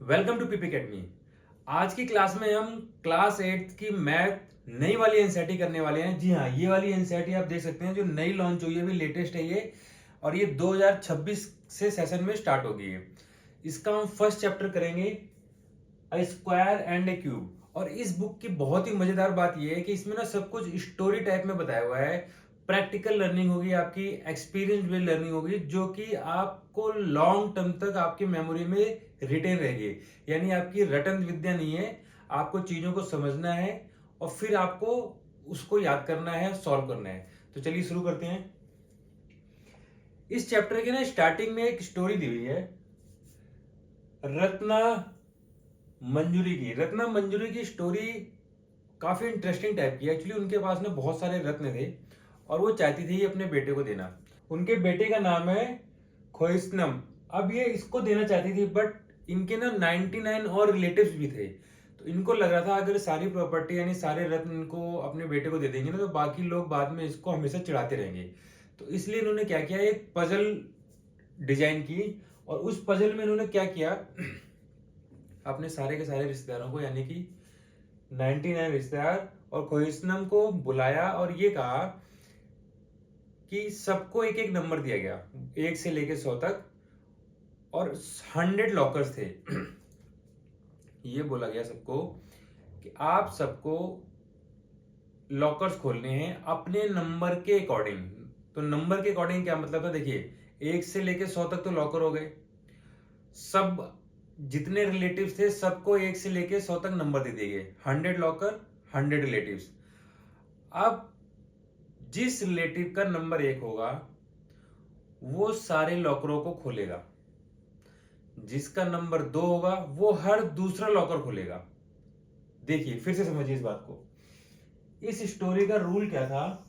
Welcome to PP academy. आज की class में हम क्लास 8 की मैथ नई वाली एनसीईआरटी करने वाले हैं। जी हाँ, ये वाली एनसीईआरटी आप देख सकते हैं जो नई लॉन्च हुई है, अभी लेटेस्ट है ये, और ये 2026 से सेशन में स्टार्ट हो गई है। इसका हम फर्स्ट चैप्टर करेंगे, a square and A cube. और इस बुक की बहुत ही मजेदार बात यह है कि इसमें ना सब कुछ स्टोरी टाइप में बताया हुआ है। प्रैक्टिकल लर्निंग होगी, आपकी एक्सपीरियंस बेस्ड लर्निंग होगी, जो कि आपको लॉन्ग टर्म तक आपकी मेमोरी में रिटेन रहेगी। यानी आपकी रटन विद्या नहीं है, आपको चीजों को समझना है और फिर आपको उसको याद करना है, सॉल्व करना है। तो चलिए शुरू करते हैं। इस चैप्टर के ना स्टार्टिंग में एक स्टोरी दी हुई है, रत्ना रत्ना मंजूरी की स्टोरी काफी इंटरेस्टिंग टाइप की है। एक्चुअली उनके पास ना बहुत सारे रत्न थे और वो चाहती थी अपने बेटे को देना। उनके बेटे का नाम है खोइस्नम। अब ये इसको देना चाहती थी, बट इनके ना 99 और रिलेटिव्स भी थे। तो इनको लग रहा था अगर सारी प्रॉपर्टी यानी सारे रत्न इनको अपने बेटे को दे देंगे ना, तो बाकी लोग बाद में इसको हमेशा चिढ़ाते रहेंगे। तो इसलिए इन्होंने क्या किया, एक पजल डिजाइन की। और उस पजल में इन्होंने क्या किया, अपने सारे के सारे रिश्तेदारों को यानी कि 99 रिश्तेदार और खोहिस्नम को बुलाया और ये कहा कि सबको एक एक नंबर दिया गया, 1 से लेके 100 तक, और 100 लॉकर्स थे। ये बोला गया सबको कि आप सबको लॉकर्स खोलने हैं अपने नंबर के अकॉर्डिंग। तो नंबर के अकॉर्डिंग क्या मतलब है, देखिए 1 से लेके 100 तक तो लॉकर हो गए। सब जितने रिलेटिव्स थे सबको 1 से लेके 100 तक नंबर दे दिए गए, 100 लॉकर 100 रिलेटिव्स। अब जिस रिलेटिव का नंबर 1 होगा वो सारे लॉकरों को खोलेगा, जिसका नंबर 2 होगा वो हर दूसरा लॉकर खोलेगा। देखिए फिर से समझिए इस बात को। इस स्टोरी का रूल क्या था,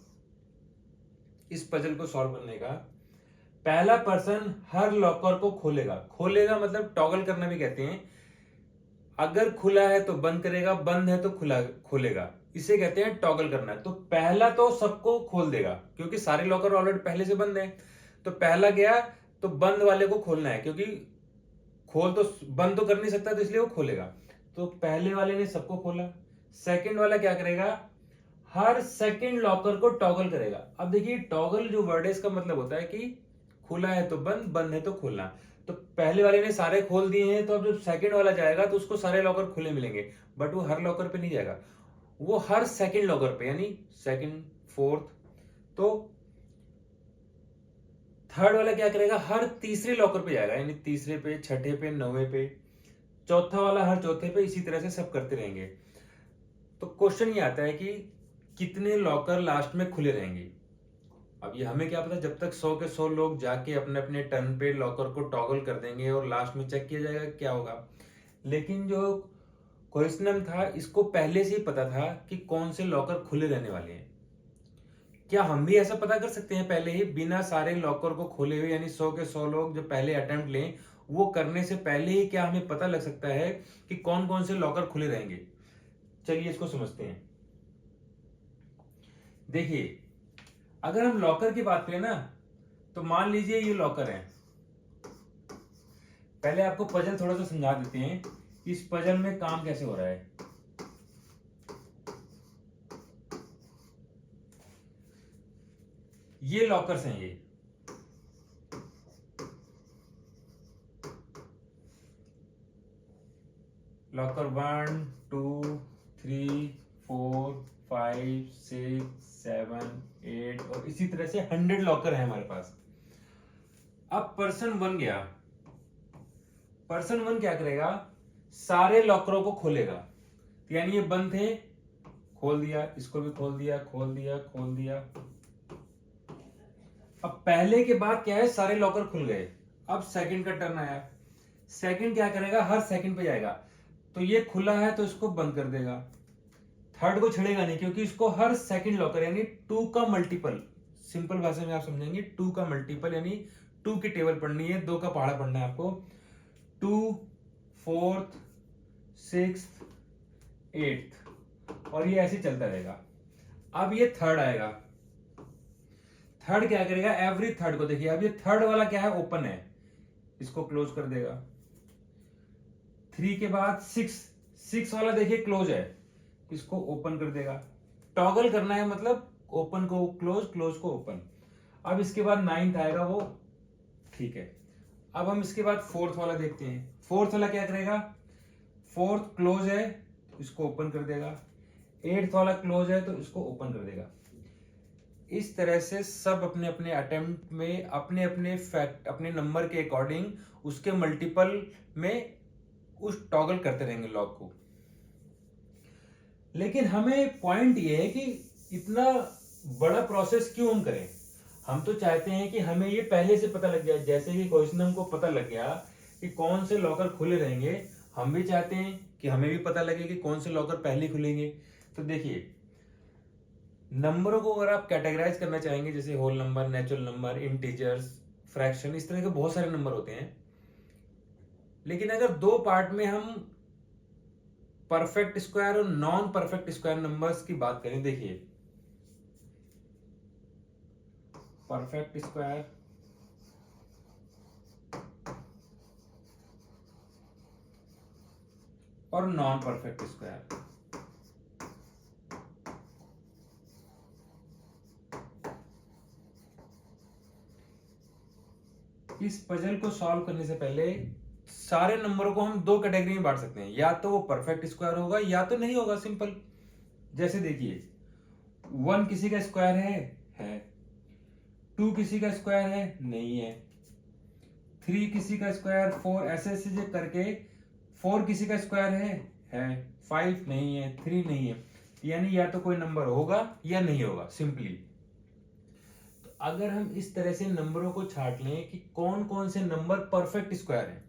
इस पजल को सॉल्व करने का, पहला पर्सन हर लॉकर को खोलेगा। खोलेगा मतलब टॉगल करना भी कहते हैं। अगर खुला है तो बंद करेगा, बंद है तो खुला खोलेगा, इसे कहते हैं टॉगल करना। तो पहला तो सबको खोल देगा क्योंकि सारे लॉकर ऑलरेडी पहले से बंद है। तो पहला गया तो बंद वाले को खोलना है, क्योंकि खोल तो बंद तो कर नहीं सकता, तो इसलिए वो खोलेगा। तो पहले वाले ने सबको खोला। सेकंड वाला क्या करेगा, हर सेकंड लॉकर को टॉगल करेगा। अब देखिए टॉगल जो वर्ड है इसका मतलब होता है कि खुला है तो बंद, बंद है तो खोलना। तो पहले वाले ने सारे खोल दिए हैं, तो अब जब सेकंड वाला जाएगा तो उसको सारे लॉकर खुले मिलेंगे, बट वो हर लॉकर पे नहीं जाएगा, वो हर सेकंड लॉकर पे, यानी सेकंड फोर्थ। तो थर्ड वाला क्या करेगा, हर तीसरे लॉकर पे जाएगा, यानी तीसरे पे, छठे पे, नौवे पे। चौथा वाला हर चौथे पे, इसी तरह से सब करते रहेंगे। तो क्वेश्चन ये आता है कि कितने लॉकर लास्ट में खुले रहेंगे। अब ये हमें क्या पता, जब तक 100 के 100 लोग जाके अपने अपने टर्न पे लॉकर को टॉगल कर देंगे और लास्ट में चेक किया जाएगा क्या होगा। लेकिन जो क्वेश्चन था इसको पहले से ही पता था कि कौन से लॉकर खुले रहने वाले हैं। क्या हम भी ऐसा पता कर सकते हैं पहले ही, बिना सारे लॉकर को खोले हुए, यानी 100 के 100 लोग जो पहले अटेम्प्ट लें वो करने से पहले ही क्या हमें पता लग सकता है कि कौन कौन से लॉकर खुले रहेंगे। चलिए इसको समझते हैं। देखिए अगर हम लॉकर की बात करें ना, तो मान लीजिए ये लॉकर है। पहले आपको पजल थोड़ा सा समझा देते हैं, इस पजल में काम कैसे हो रहा है। ये लॉकर्स हैं, ये लॉकर 1 2 3 4 5 6 7 8 और इसी तरह से 100 लॉकर है हमारे पास। अब पर्सन 1 गया, पर्सन 1 क्या करेगा, सारे लॉकरों को खोलेगा। तो यानी ये बंद थे, खोल दिया, इसको भी खोल दिया, खोल दिया, खोल दिया। अब पहले के बाद क्या है, सारे लॉकर खुल गए। अब सेकंड का टर्न आया। सेकंड क्या करेगा, हर सेकंड पे जाएगा। तो ये खुला है तो इसको बंद कर देगा। थर्ड को छेड़ेगा नहीं, क्योंकि इसको हर सेकंड लॉकर यानी 2 का मल्टीपल, सिंपल भाषा में आप समझेंगे 2 का मल्टीपल, यानी 2 की टेबल पढ़नी है, 2 का पहाड़ा पढ़ना है आपको। 2 4th 6th 8th, और ये ऐसे चलता रहेगा। अब ये थर्ड आएगा। थर्ड क्या करेगा, एवरी थर्ड को, देखिए अब ये थर्ड वाला क्या है, ओपन है, इसको क्लोज कर देगा। 3 के बाद 6 वाला देखिए क्लोज है, इसको ओपन कर देगा। टॉगल करना है मतलब ओपन को क्लोज, क्लोज को ओपन। अब इसके बाद 9th आएगा वो, ठीक है। अब हम इसके बाद 4th वाला देखते हैं। 4th वाला क्या करेगा, 4th क्लोज है, इसको ओपन कर देगा। 8th वाला क्लोज है तो इसको ओपन कर देगा। इस तरह से सब अपने अपने अटेम्प्ट में अपने अपने फैक्ट, अपने नंबर के अकॉर्डिंग उसके मल्टीपल में उस टॉगल करते रहेंगे लॉक को। लेकिन हमें पॉइंट ये है कि इतना बड़ा प्रोसेस क्यों हम करें। हम तो चाहते हैं कि हमें ये पहले से पता लग जाए, जैसे कि क्वेश्चन को पता लग गया कि कौन से लॉकर खुले रहेंगे, हम भी चाहते हैं कि हमें भी पता लगे कि कौन से लॉकर पहले खुलेंगे। तो देखिए, नंबरों को अगर आप कैटेगराइज करना चाहेंगे, जैसे whole number, natural number, integers, fraction, इस तरह के बहुत सारे नंबर होते हैं। लेकिन अगर दो पार्ट में हम परफेक्ट स्क्वायर और नॉन परफेक्ट स्क्वायर नंबर्स की बात करें, देखिए परफेक्ट स्क्वायर और नॉन परफेक्ट स्क्वायर, इस पजल को सॉल्व करने से पहले सारे नंबरों को हम दो कैटेगरी में बांट सकते हैं, या तो वो परफेक्ट स्क्वायर होगा या तो नहीं होगा, सिंपल। जैसे देखिए 1 किसी का स्क्वायर है, 2 किसी का स्क्वायर है, नहीं है, 3 किसी का स्क्वायर, 4 ऐसे ऐसे करके 4 किसी का स्क्वायर है, 5 नहीं है, 3 नहीं है, यानी या तो कोई नंबर होगा या नहीं होगा, सिंपली। तो अगर हम इस तरह से नंबरों को छांट लें कि कौन कौन से नंबर परफेक्ट स्क्वायर हैं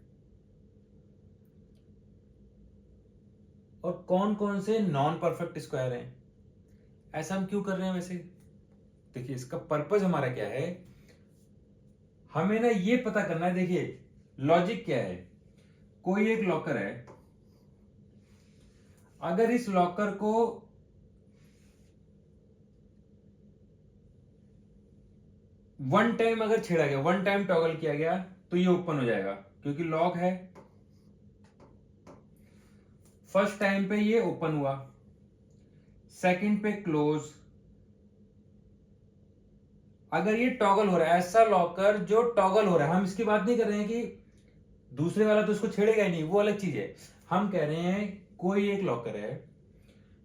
और कौन कौन से नॉन परफेक्ट स्क्वायर हैं, ऐसा हम क्यों कर रहे हैं वैसे? देखिए, इसका पर्पस हमारा क्या है, हमें ना ये पता करना है। देखिए लॉजिक क्या है, कोई एक लॉकर है, अगर इस लॉकर को वन टाइम अगर छेड़ा गया, वन टाइम टॉगल किया गया, तो ये ओपन हो जाएगा क्योंकि लॉक है। फर्स्ट टाइम पे ये ओपन हुआ, सेकंड पे क्लोज। अगर ये टॉगल हो रहा है, ऐसा लॉकर जो टॉगल हो रहा है, हम इसकी बात नहीं कर रहे हैं कि दूसरे वाला तो इसको छेड़ेगा ही नहीं, वो अलग चीज है। हम कह रहे हैं कोई एक लॉकर है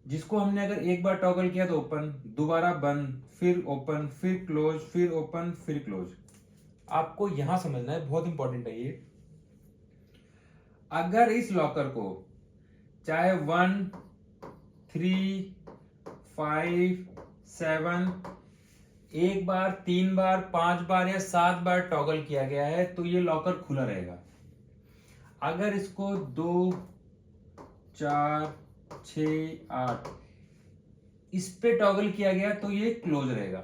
जिसको हमने अगर एक बार टॉगल किया तो ओपन, दोबारा बंद, फिर ओपन, फिर क्लोज, फिर ओपन, फिर क्लोज। आपको यहां समझना है, बहुत इंपॉर्टेंट है ये। अगर इस लॉकर को चाहे 1, 3, 5, 7 एक बार, 3 बार, 5 बार या 7 बार टॉगल किया गया है, तो ये लॉकर खुला रहेगा। अगर इसको 2, 4, 6, 8 इस पे टॉगल किया गया तो ये क्लोज रहेगा।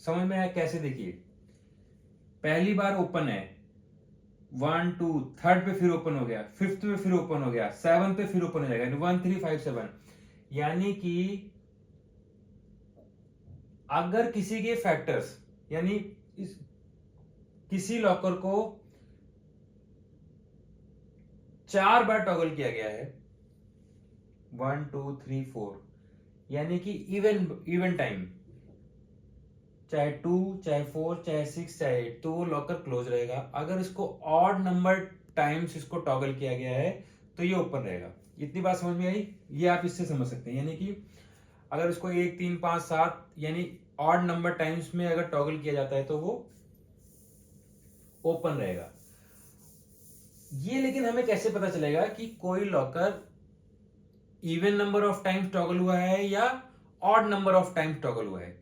समझ में आया कैसे? देखिए, पहली बार ओपन है, 1, 2, थर्ड पे फिर ओपन हो गया, 5th पे फिर ओपन हो गया, 7th पे फिर ओपन हो जाएगा, 1, 3, 5, 7। यानी कि अगर किसी के फैक्टर्स, यानी किसी लॉकर को 4 बार टॉगल किया गया है, 1, 2, 3, 4, यानी कि इवन टाइम, चाहे 2, चाहे 4, चाहे 6, चाहे 8, तो वो लॉकर क्लोज रहेगा। अगर इसको ऑड नंबर टाइम्स इसको टॉगल किया गया है तो ये ओपन रहेगा। इतनी बात समझ में आई? ये आप इससे समझ सकते हैं, यानी कि अगर इसको 1, 3, 5, 7 यानी ऑड नंबर टाइम्स में अगर टॉगल किया जाता है तो वो ओपन रहेगा। ये लेकिन हमें कैसे पता चलेगा कि कोई locker even number of times toggle हुआ है या odd number of times toggle हुआ है?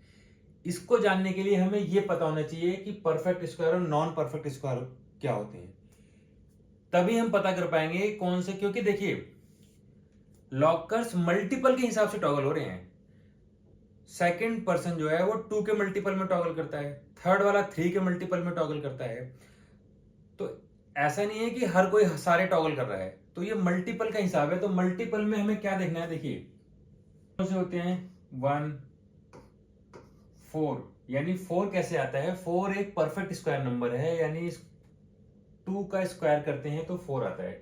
इसको जानने के लिए हमें यह पता होना चाहिए कि परफेक्ट स्क्वायर और नॉन परफेक्ट स्क्वायर क्या होते हैं, तभी हम पता कर पाएंगे कौन से। क्योंकि देखिए, लॉकर्स मल्टीपल के हिसाब से टॉगल हो रहे हैं। सेकंड पर्सन जो है वो 2 के मल्टीपल में टॉगल करता है, थर्ड वाला 3 के मल्टीपल में टॉगल करता है। तो ऐसा नहीं है कि हर कोई सारे टॉगल कर रहा है, तो ये मल्टीपल का हिसाब है। तो मल्टीपल में हमें क्या देखना है, देखिए कौन से होते हैं, 1, 4, यानी 4 कैसे आता है, 4 एक परफेक्ट स्क्वायर नंबर है, यानी 2 का स्क्वायर करते हैं तो 4 आता है।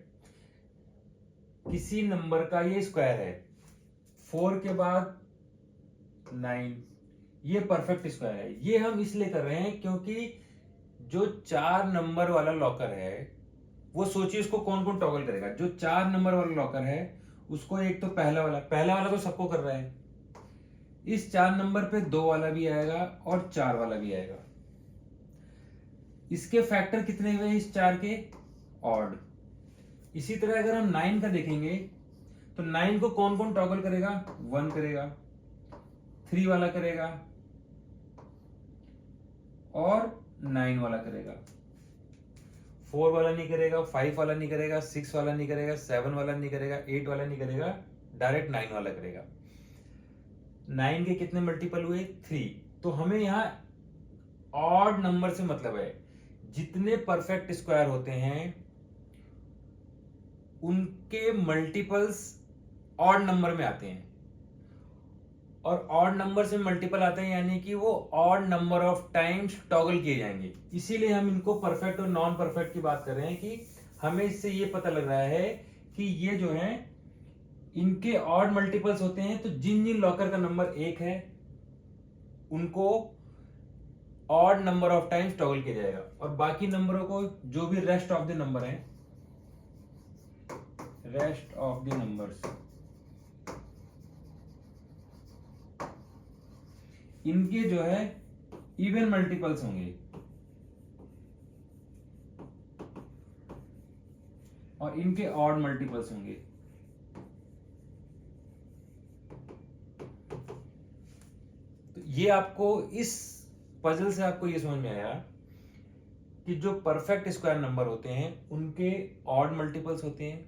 किसी नंबर का ये स्क्वायर है, 4 के बाद 9, ये परफेक्ट स्क्वायर है। ये हम इसलिए कर रहे हैं क्योंकि जो 4 नंबर वाला लॉकर है, वो सोचिए उसको कौन कौन टॉगल करेगा। जो 4 नंबर वाला लॉकर है उसको एक तो पहला वाला तो सबको कर रहा है, इस 4 नंबर पे 2 वाला भी आएगा और 4 वाला भी आएगा। इसके फैक्टर कितने हुए इस 4 के? ऑड। इसी तरह अगर हम 9 का देखेंगे तो 9 को कौन कौन टॉगल करेगा? 1 करेगा, 3 वाला करेगा और 9 वाला करेगा। 4 वाला नहीं करेगा, 5 वाला नहीं करेगा, 6 वाला नहीं करेगा, 7 वाला नहीं करेगा, 8 वाला नहीं करेगा, डायरेक्ट 9 वाला करेगा। 9 के कितने मल्टीपल हुए? 3। तो हमें यहाँ ऑड नंबर से मतलब है, जितने परफेक्ट स्क्वायर होते हैं उनके मल्टीपल्स ऑड नंबर में आते हैं, और ऑड नंबर से मल्टीपल आते हैं यानी कि वो odd number of times toggle किए जाएंगे। इसीलिए हम इनको परफेक्ट और नॉन परफेक्ट की बात कर रहे हैं कि हमें इससे ये पता लग रहा है कि ये जो है इनके ऑड मल्टीपल्स होते हैं, तो जिन जिन लॉकर का नंबर 1 है उनको odd number of times toggle किया जाएगा, और बाकी नंबरों को जो भी रेस्ट ऑफ द नंबर है, रेस्ट ऑफ द नंबर्स, इनके जो है इवन मल्टीपल्स होंगे और इनके ऑड मल्टीपल्स होंगे। तो ये आपको इस पजल से आपको ये समझ में आया कि जो परफेक्ट स्क्वायर नंबर होते हैं उनके ऑड मल्टीपल्स होते हैं,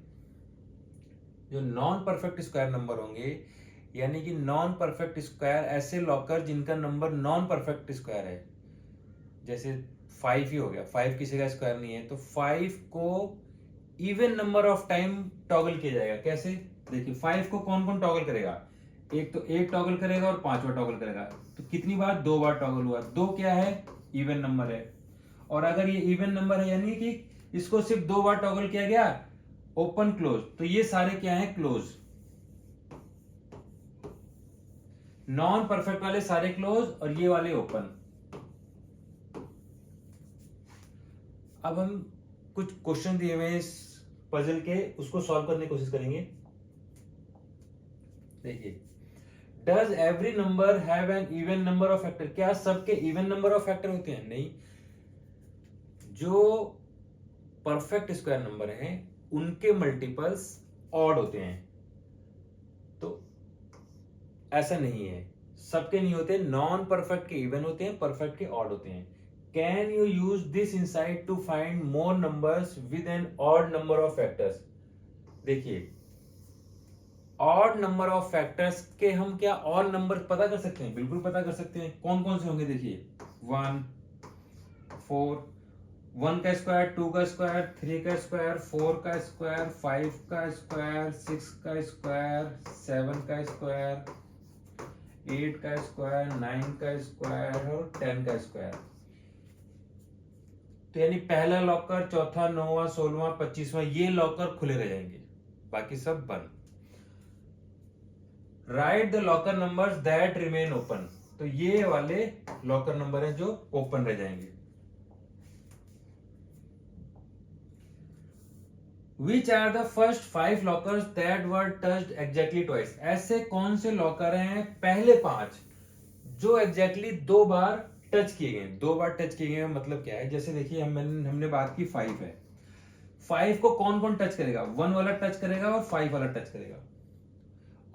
जो नॉन परफेक्ट स्क्वायर नंबर होंगे यानी कि नॉन परफेक्ट स्क्वायर ऐसे लॉकर जिनका नंबर नॉन परफेक्ट स्क्वायर है, जैसे 5 ही हो गया, 5 किसी का स्क्वायर नहीं है, तो 5 को even number of time toggle किया जाएगा। कैसे? देखिए 5 को कौन कौन टॉगल करेगा? एक तो 1 टॉगल करेगा और 5वां टॉगल करेगा, तो कितनी बार? 2 बार टॉगल हुआ। 2 क्या है? इवन नंबर है, और अगर ये इवन नंबर है यानी कि इसको सिर्फ 2 बार टॉगल किया गया, ओपन क्लोज, तो ये सारे क्या है? क्लोज। नॉन परफेक्ट वाले सारे क्लोज और ये वाले ओपन। अब हम कुछ क्वेश्चन दिए हुए इस पजल के, उसको सॉल्व करने की कोशिश करेंगे। देखिए, does every number have an even number of factor? क्या सबके इवन नंबर ऑफ फैक्टर होते हैं? नहीं। जो परफेक्ट स्क्वायर नंबर हैं उनके मल्टीपल्स ऑड होते हैं, तो ऐसा नहीं है, सबके नहीं होते। नॉन परफेक्ट के इवन होते हैं, परफेक्ट के ऑड होते हैं। Can you use this insight to find more numbers with an odd number of factors? देखिए, ऑड नंबर ऑफ फैक्टर्स के हम क्या ऑल नंबर पता कर सकते हैं? बिल्कुल पता कर सकते हैं। कौन कौन से होंगे? देखिए 1, 4, 1 का स्क्वायर, 2 का स्क्वायर, 3 का स्क्वायर, 4 का स्क्वायर, 5 का स्क्वायर, 6 का स्क्वायर, 7 का स्क्वायर, 8 का स्क्वायर, 9 का स्क्वायर और 10 का स्क्वायर। तो यानी पहला लॉकर, चौथा, 9वां, 16वां, 25वां, ये लॉकर खुले रह जाएंगे, बाकी सब बंद। Right the locker numbers that remain open, तो ये वाले लॉकर नंबर हैं जो ओपन रह जाएंगे। Which are the first 5 lockers that were touched exactly twice? ऐसे कौन से लॉकर हैं पहले 5 जो एग्जैक्टली 2 बार टच किए गए? 2 बार टच किए गए मतलब क्या है? जैसे देखिए हमने बात की 5 है, 5 को कौन कौन टच करेगा? 1 वाला टच करेगा और 5 वाला टच करेगा,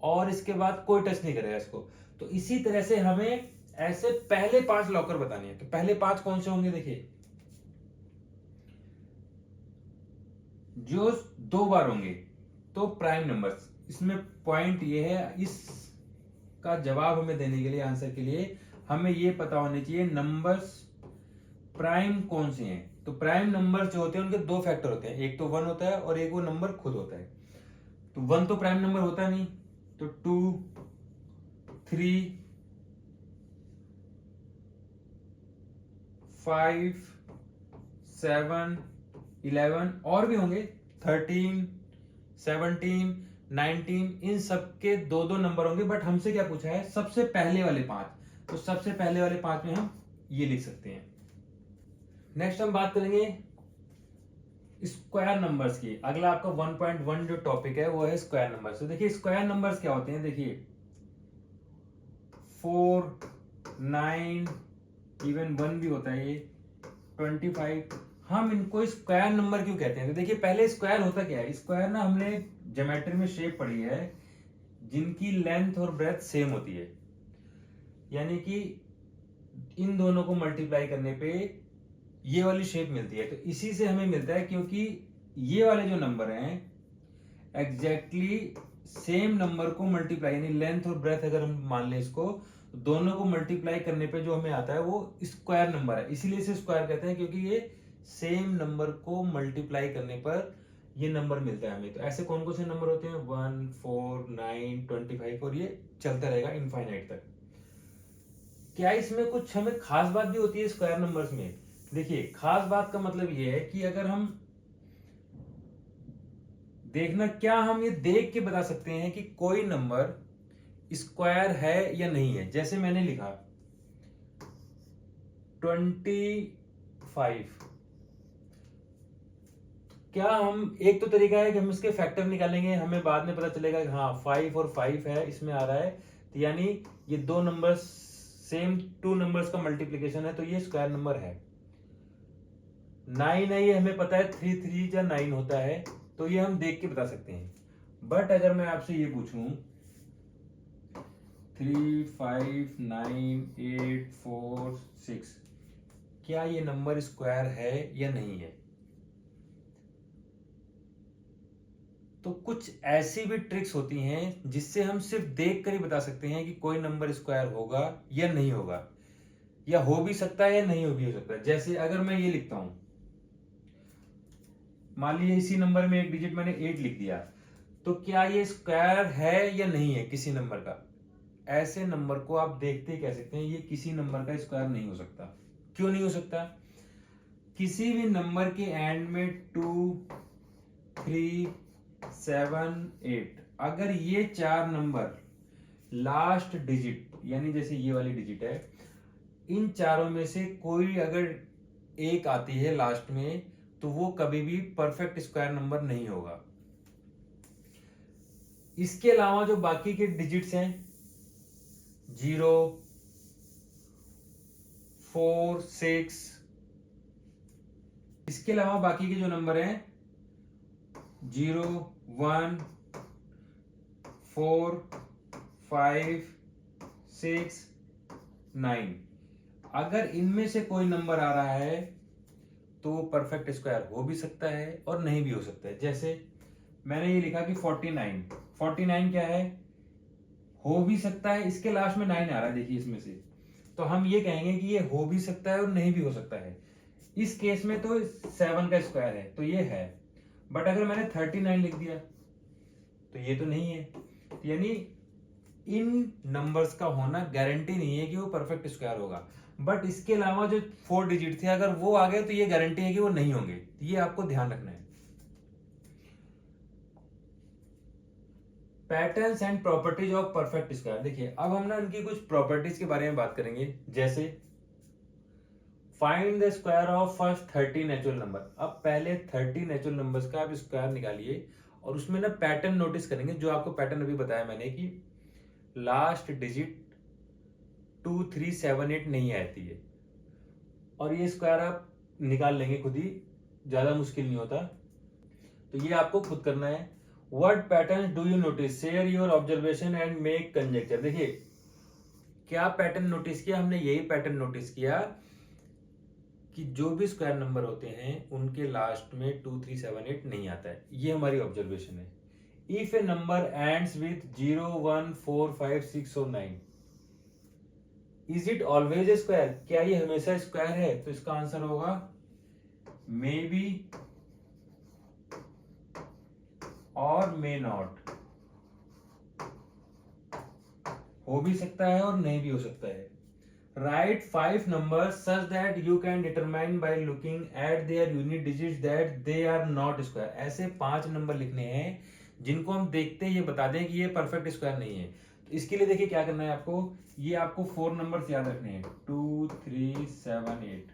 और इसके बाद कोई टच नहीं करेगा इसको। तो इसी तरह से हमें ऐसे पहले 5 लॉकर बताने हैं। तो पहले 5 कौन से होंगे? देखिए, जो 2 बार होंगे तो प्राइम नंबर्स। इसमें पॉइंट ये है, इसका जवाब हमें देने के लिए, आंसर के लिए हमें ये पता होने चाहिए नंबर्स प्राइम कौन से हैं। तो प्राइम नंबर्स जो होते हैं उनके 2 फैक्टर होते हैं, एक तो 1 होता है और एक वो नंबर खुद होता है। तो 1 तो प्राइम नंबर होता नहीं, तो 2, 3, 5, 7, 11 और भी होंगे, 13, 17, 19, इन सब के 2-2 नंबर होंगे, बट हमसे क्या पूछा है, सबसे पहले वाले 5, तो सबसे पहले वाले 5 में हम ये लिख सकते हैं। नेक्स्ट हम बात करेंगे स्क्वायर नंबर्स की। अगला आपका 1.1 जो टॉपिक है वो है स्क्वायर नंबर्स। तो देखिए स्क्वायर नंबर्स क्या होते हैं, देखिए 4, 9, इवन 1 भी होता है, ये 25। हम इनको स्क्वायर नंबर क्यों कहते हैं? तो देखिए पहले स्क्वायर होता क्या है, स्क्वायर ना हमने ज्योमेट्री में शेप पढ़ी है जिनकी लेंथ और ब्रेथ सेम होती है, यानी कि इन दोनों को मल्टीप्लाई करने पे ये वाली शेप मिलती है। तो इसी से हमें मिलता है, क्योंकि ये वाले जो नंबर हैं एग्जैक्टली सेम नंबर को मल्टीप्लाई, यानी लेंथ और ब्रेथ अगर हम मान लें इसको, तो दोनों को मल्टीप्लाई करने पे जो हमें आता है वो स्क्वायर नंबर है। इसीलिए इसे स्क्वायर कहते हैं, क्योंकि ये सेम नंबर को मल्टीप्लाई करने पर ये नंबर मिलता है हमें। तो ऐसे कौन कौन से नंबर होते हैं, 1, 4, 9, 25, और ये चलता रहेगा इनफाइनाइट तक। क्या इसमें कुछ हमें खास बात भी होती है स्क्वायर नंबर्स में? देखिए खास बात का मतलब ये है कि अगर हम देखना, क्या हम ये देख के बता सकते हैं कि कोई नंबर स्क्वायर है या नहीं है? जैसे मैंने लिखा 25, क्या हम, एक तो तरीका है कि हम इसके फैक्टर निकालेंगे, हमें बाद में पता चलेगा कि हाँ 5 और 5 है, इसमें आ रहा है, तो यानी ये दो नंबर्स सेम, 2 नंबर्स का मल्टीप्लिकेशन है, तो ये स्क्वायर नंबर है। 9 है, ये हमें पता है 3 3 या 9 होता है, तो ये हम देख के बता सकते हैं। बट अगर मैं आपसे ये पूछूं 3, 5, 9, 8, 4, 6, क्या ये नंबर स्क्वायर है या नहीं है? तो कुछ ऐसी भी ट्रिक्स होती हैं जिससे हम सिर्फ देख कर ही बता सकते हैं कि कोई नंबर स्क्वायर होगा या नहीं होगा, या हो भी सकता है या नहीं हो भी हो सकता है। जैसे अगर मैं ये लिखता हूं, मान लीजिए इसी नंबर में एक डिजिट मैंने 8 लिख दिया, तो क्या ये स्क्वायर है या नहीं है किसी नंबर का? ऐसे नंबर को आप देखते ही कह सकते हैं ये किसी नंबर का स्क्वायर नहीं हो सकता। क्यों नहीं हो सकता? किसी भी नंबर के एंड में 2, 3, 7, 8, अगर ये 4 नंबर लास्ट डिजिट, यानी जैसे ये वाली डिजिट है, इन चारों में से कोई अगर एक आती है लास्ट में, तो वो कभी भी परफेक्ट स्क्वायर नंबर नहीं होगा। इसके अलावा जो बाकी के डिजिट्स हैं 0, 4, 6, इसके अलावा बाकी के जो नंबर हैं 0, 1, 4, 5, 6, 9, अगर इनमें से कोई नंबर आ रहा है तो वो परफेक्ट स्क्वायर हो भी सकता है और नहीं भी हो सकता है। जैसे मैंने ये लिखा कि 49 क्या है, हो भी सकता है, इसके लास्ट में 9 आ रहा है, देखिए इसमें से, तो हम ये कहेंगे कि ये हो भी सकता है और नहीं भी हो सकता है। इस केस में तो 7 का स्क्वायर है, तो ये है। बट अगर मैंने 39 लिख दिया तो ये तो नहीं है, यानी इन नंबर्स का होना गारंटी नहीं है कि वो परफेक्ट स्क्वायर होगा। बट इसके अलावा जो 4 डिजिट थे अगर वो आ गए तो ये गारंटी है कि वो नहीं होंगे, ये आपको ध्यान रखना है। Patterns and properties of perfect square. देखिए अब हम ना इनकी कुछ प्रॉपर्टीज के बारे में बात करेंगे। जैसे find the square of first 30 natural number. अब पहले 30 नेचुरल नंबर्स का आप स्क्वायर निकालिए और उसमें ना पैटर्न नोटिस करेंगे, जो आपको पैटर्न अभी बताया मैंने कि लास्ट डिजिट 2, 3, 7, 8 नहीं आती है, और ये स्क्वायर आप निकाल लेंगे खुद ही, ज्यादा मुश्किल नहीं होता। तो ये आपको खुद करना है। What pattern do you notice, share your observation and make conjecture. देखिए क्या पैटर्न नोटिस किया हमने, यही पैटर्न नोटिस किया कि जो भी स्क्वायर नंबर होते हैं उनके लास्ट में 2, 3, 7, 8 नहीं आता है, ये हमारी ऑब्जर्वेशन है। If A number ends with 0, 1, 4, 5, 6 और 9, is it always a square, क्या ये हमेशा स्क्वायर है? तो इसका आंसर होगा मे बी और मे नॉट, हो भी सकता है और नहीं भी हो सकता है। Right 5 numbers such that you can determine by looking at their unit digits that they are not square। ऐसे 5 नंबर लिखने हैं जिनको हम देखते ही ये बता दें कि ये परफेक्ट स्क्वायर नहीं है। तो इसके लिए देखिए क्या करना है आपको, ये आपको 4 नंबर्स याद रखने हैं, 2 3 7 8।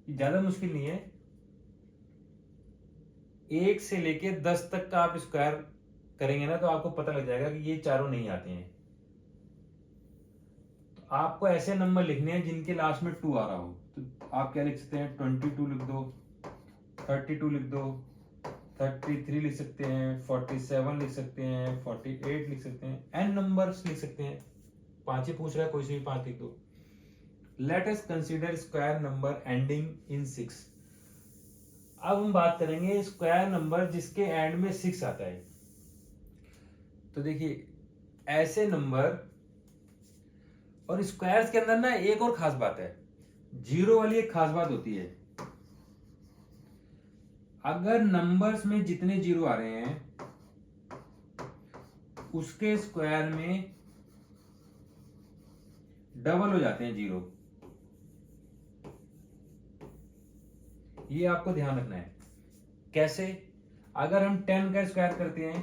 ज्यादा मुश्किल नहीं है, 1 से लेके 10 तक का आप स्क्वायर करेंगे ना तो आपको पता लग जाएगा कि ये चारों नहीं आते हैं। तो आपको ऐसे नंबर लिखने हैं जिनके लास्ट में 2 आ रहा हो। तो आप क्या लिख सकते हैं, 22 लिख दो, 32 लिख दो, 33 लिख सकते हैं, 47 लिख सकते हैं, 48 लिख सकते हैं, एन नंबर्स लिख सकते हैं। 5 ही पूछ रहा है, कोई से भी 5 लिख दो। Let us consider square number ending in 6। अब हम बात करेंगे स्क्वायर नंबर जिसके एंड में 6 आता है। तो देखिए ऐसे नंबर, और स्क्वायर्स के अंदर ना एक और खास बात है, जीरो वाली एक खास बात होती है। अगर नंबर्स में जितने जीरो आ रहे हैं उसके स्क्वायर में डबल हो जाते हैं जीरो, ये आपको ध्यान रखना है। कैसे? अगर हम 10 का स्क्वायर करते हैं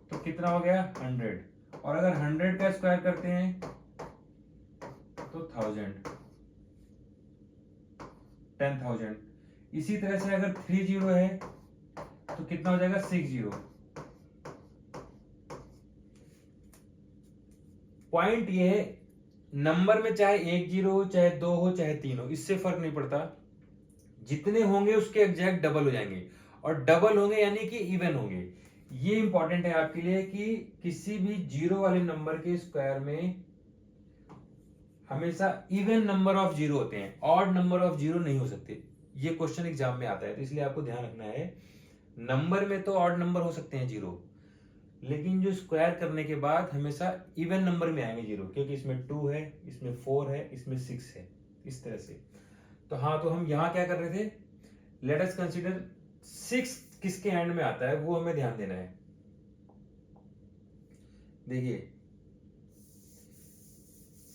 तो कितना हो गया, 100, और अगर 100 का स्क्वायर करते हैं तो 1000, 10,000। इसी तरह से अगर 3 जीरो है तो कितना हो जाएगा, 6 जीरो। पॉइंट ये है, नंबर में चाहे 1 जीरो हो, चाहे 2 हो, चाहे 3 हो, इससे फर्क नहीं पड़ता, जितने होंगे उसके एग्जैक्ट डबल हो जाएंगे, और डबल होंगे यानी कि इवन होंगे। ये इंपॉर्टेंट है आपके लिए कि किसी भी जीरो वाले नंबर के स्क्वायर में हमेशा इवन नंबर ऑफ जीरो होते हैं, ऑड नंबर ऑफ जीरो नहीं हो सकते। ये क्वेश्चन एग्जाम में आता है, तो इसलिए आपको ध्यान रखना है, नंबर में तो ऑड नंबर हो सकते हैं जीरो, लेकिन जो स्क्वायर करने के बाद हमेशा इवन नंबर में आएंगे जीरो, क्योंकि इसमें 2 है, इसमें 4 है, इसमें 6 है, इस तरह से। तो हाँ, तो हम यहां क्या कर रहे थे, लेट अस कंसीडर 6 किसके एंड में आता है वो हमें ध्यान देना है। देखिए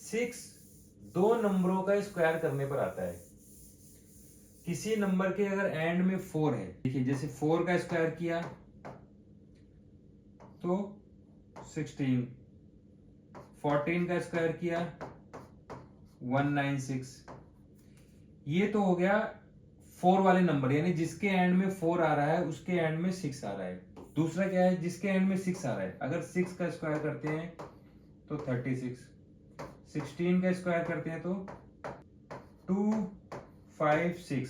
6 दो नंबरों का स्क्वायर करने पर आता है। किसी नंबर के अगर एंड में 4 है, देखिए जैसे 4 का स्क्वायर किया तो 16, 14 का स्क्वायर किया 196। ये तो हो गया 4 वाले नंबर, यानी जिसके एंड में 4 आ रहा है उसके एंड में 6 आ रहा है। दूसरा क्या है, जिसके एंड में 6 आ रहा है, अगर 6 का स्क्वायर करते हैं तो 36, 16 का स्क्वायर करते हैं तो 256,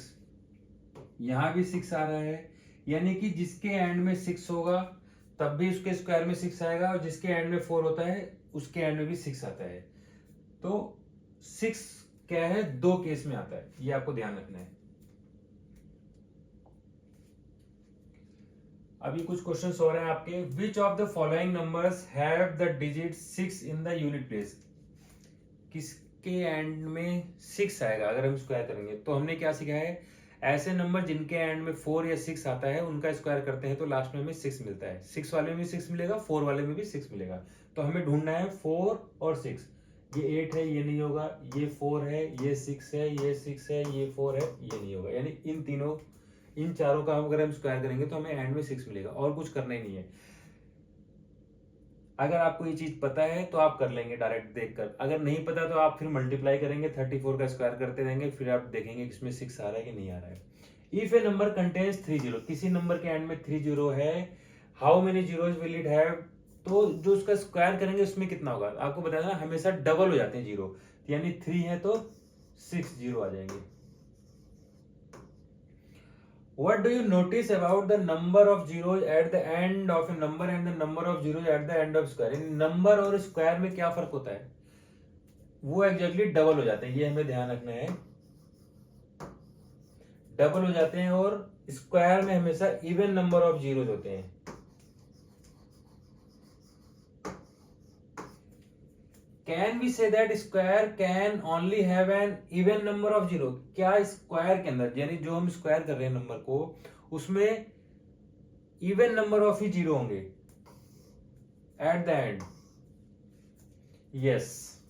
यहां भी 6 आ रहा है, यानी कि जिसके एंड में 6 होगा तब भी उसके स्क्वायर में 6 आएगा, और जिसके एंड में 4 होता है उसके एंड में भी 6 आता है। तो 6 क्या है, 2 केस में आता है, ये आपको ध्यान रखना है। अभी कुछ क्वेश्चंस और हैं आपके। विच of the following numbers have the digit 6 in the unit place? किसके एंड में 6 आएगा अगर हम स्क्वायर करेंगे? तो हमने क्या सीखा है, ऐसे नंबर जिनके एंड में 4 या 6 आता है उनका स्क्वायर करते हैं तो लास्ट में हमें 6 मिलता है। 6 वाले में भी 6 मिलेगा, 4 वाले में भी 6 मिलेगा। तो हमें ढूंढना है 4 और 6। ये 8 है, ये नहीं होगा, ये 4 है, ये 6 है, ये 6 है, ये 4 है, ये नहीं होगा, यानी इन चारों का अगर हम स्क्वायर करेंगे तो हमें एंड में 6 मिलेगा, और कुछ करना ही नहीं है। अगर आपको ये चीज पता है तो आप कर लेंगे डायरेक्ट देखकर, अगर नहीं पता तो आप फिर मल्टीप्लाई करेंगे, 34 का स्क्वायर करते रहेंगे, फिर आप देखेंगे कि इसमें 6 आ रहा है कि नहीं आ रहा है। If A number contains 3 zero, किसी नंबर के एंड में 3 जीरो है, how many zeros will it have? तो जो उसका स्क्वायर करेंगे उसमें कितना होगा, आपको बताया ना हमेशा डबल हो जाते हैं जीरो, यानी 3 है तो 6 जीरो आ जाएंगे। What do you notice about the number of zeros at the end of a number and the number of zeros at the end of square? In number और स्क्वायर में क्या फर्क होता है? वो एग्जैक्टली डबल हो जाते हैं, ये हमें ध्यान रखना है, डबल हो जाते हैं, और स्क्वायर में हमेशा इवन नंबर ऑफ जीरोज होते हैं। Can we say that square can only have an even number of zero? क्या स्क्वायर के अंदर, यानी जो हम स्क्वायर कर रहे हैं नंबर को, उसमें even number of he zero होंगे एट द एंड? यस,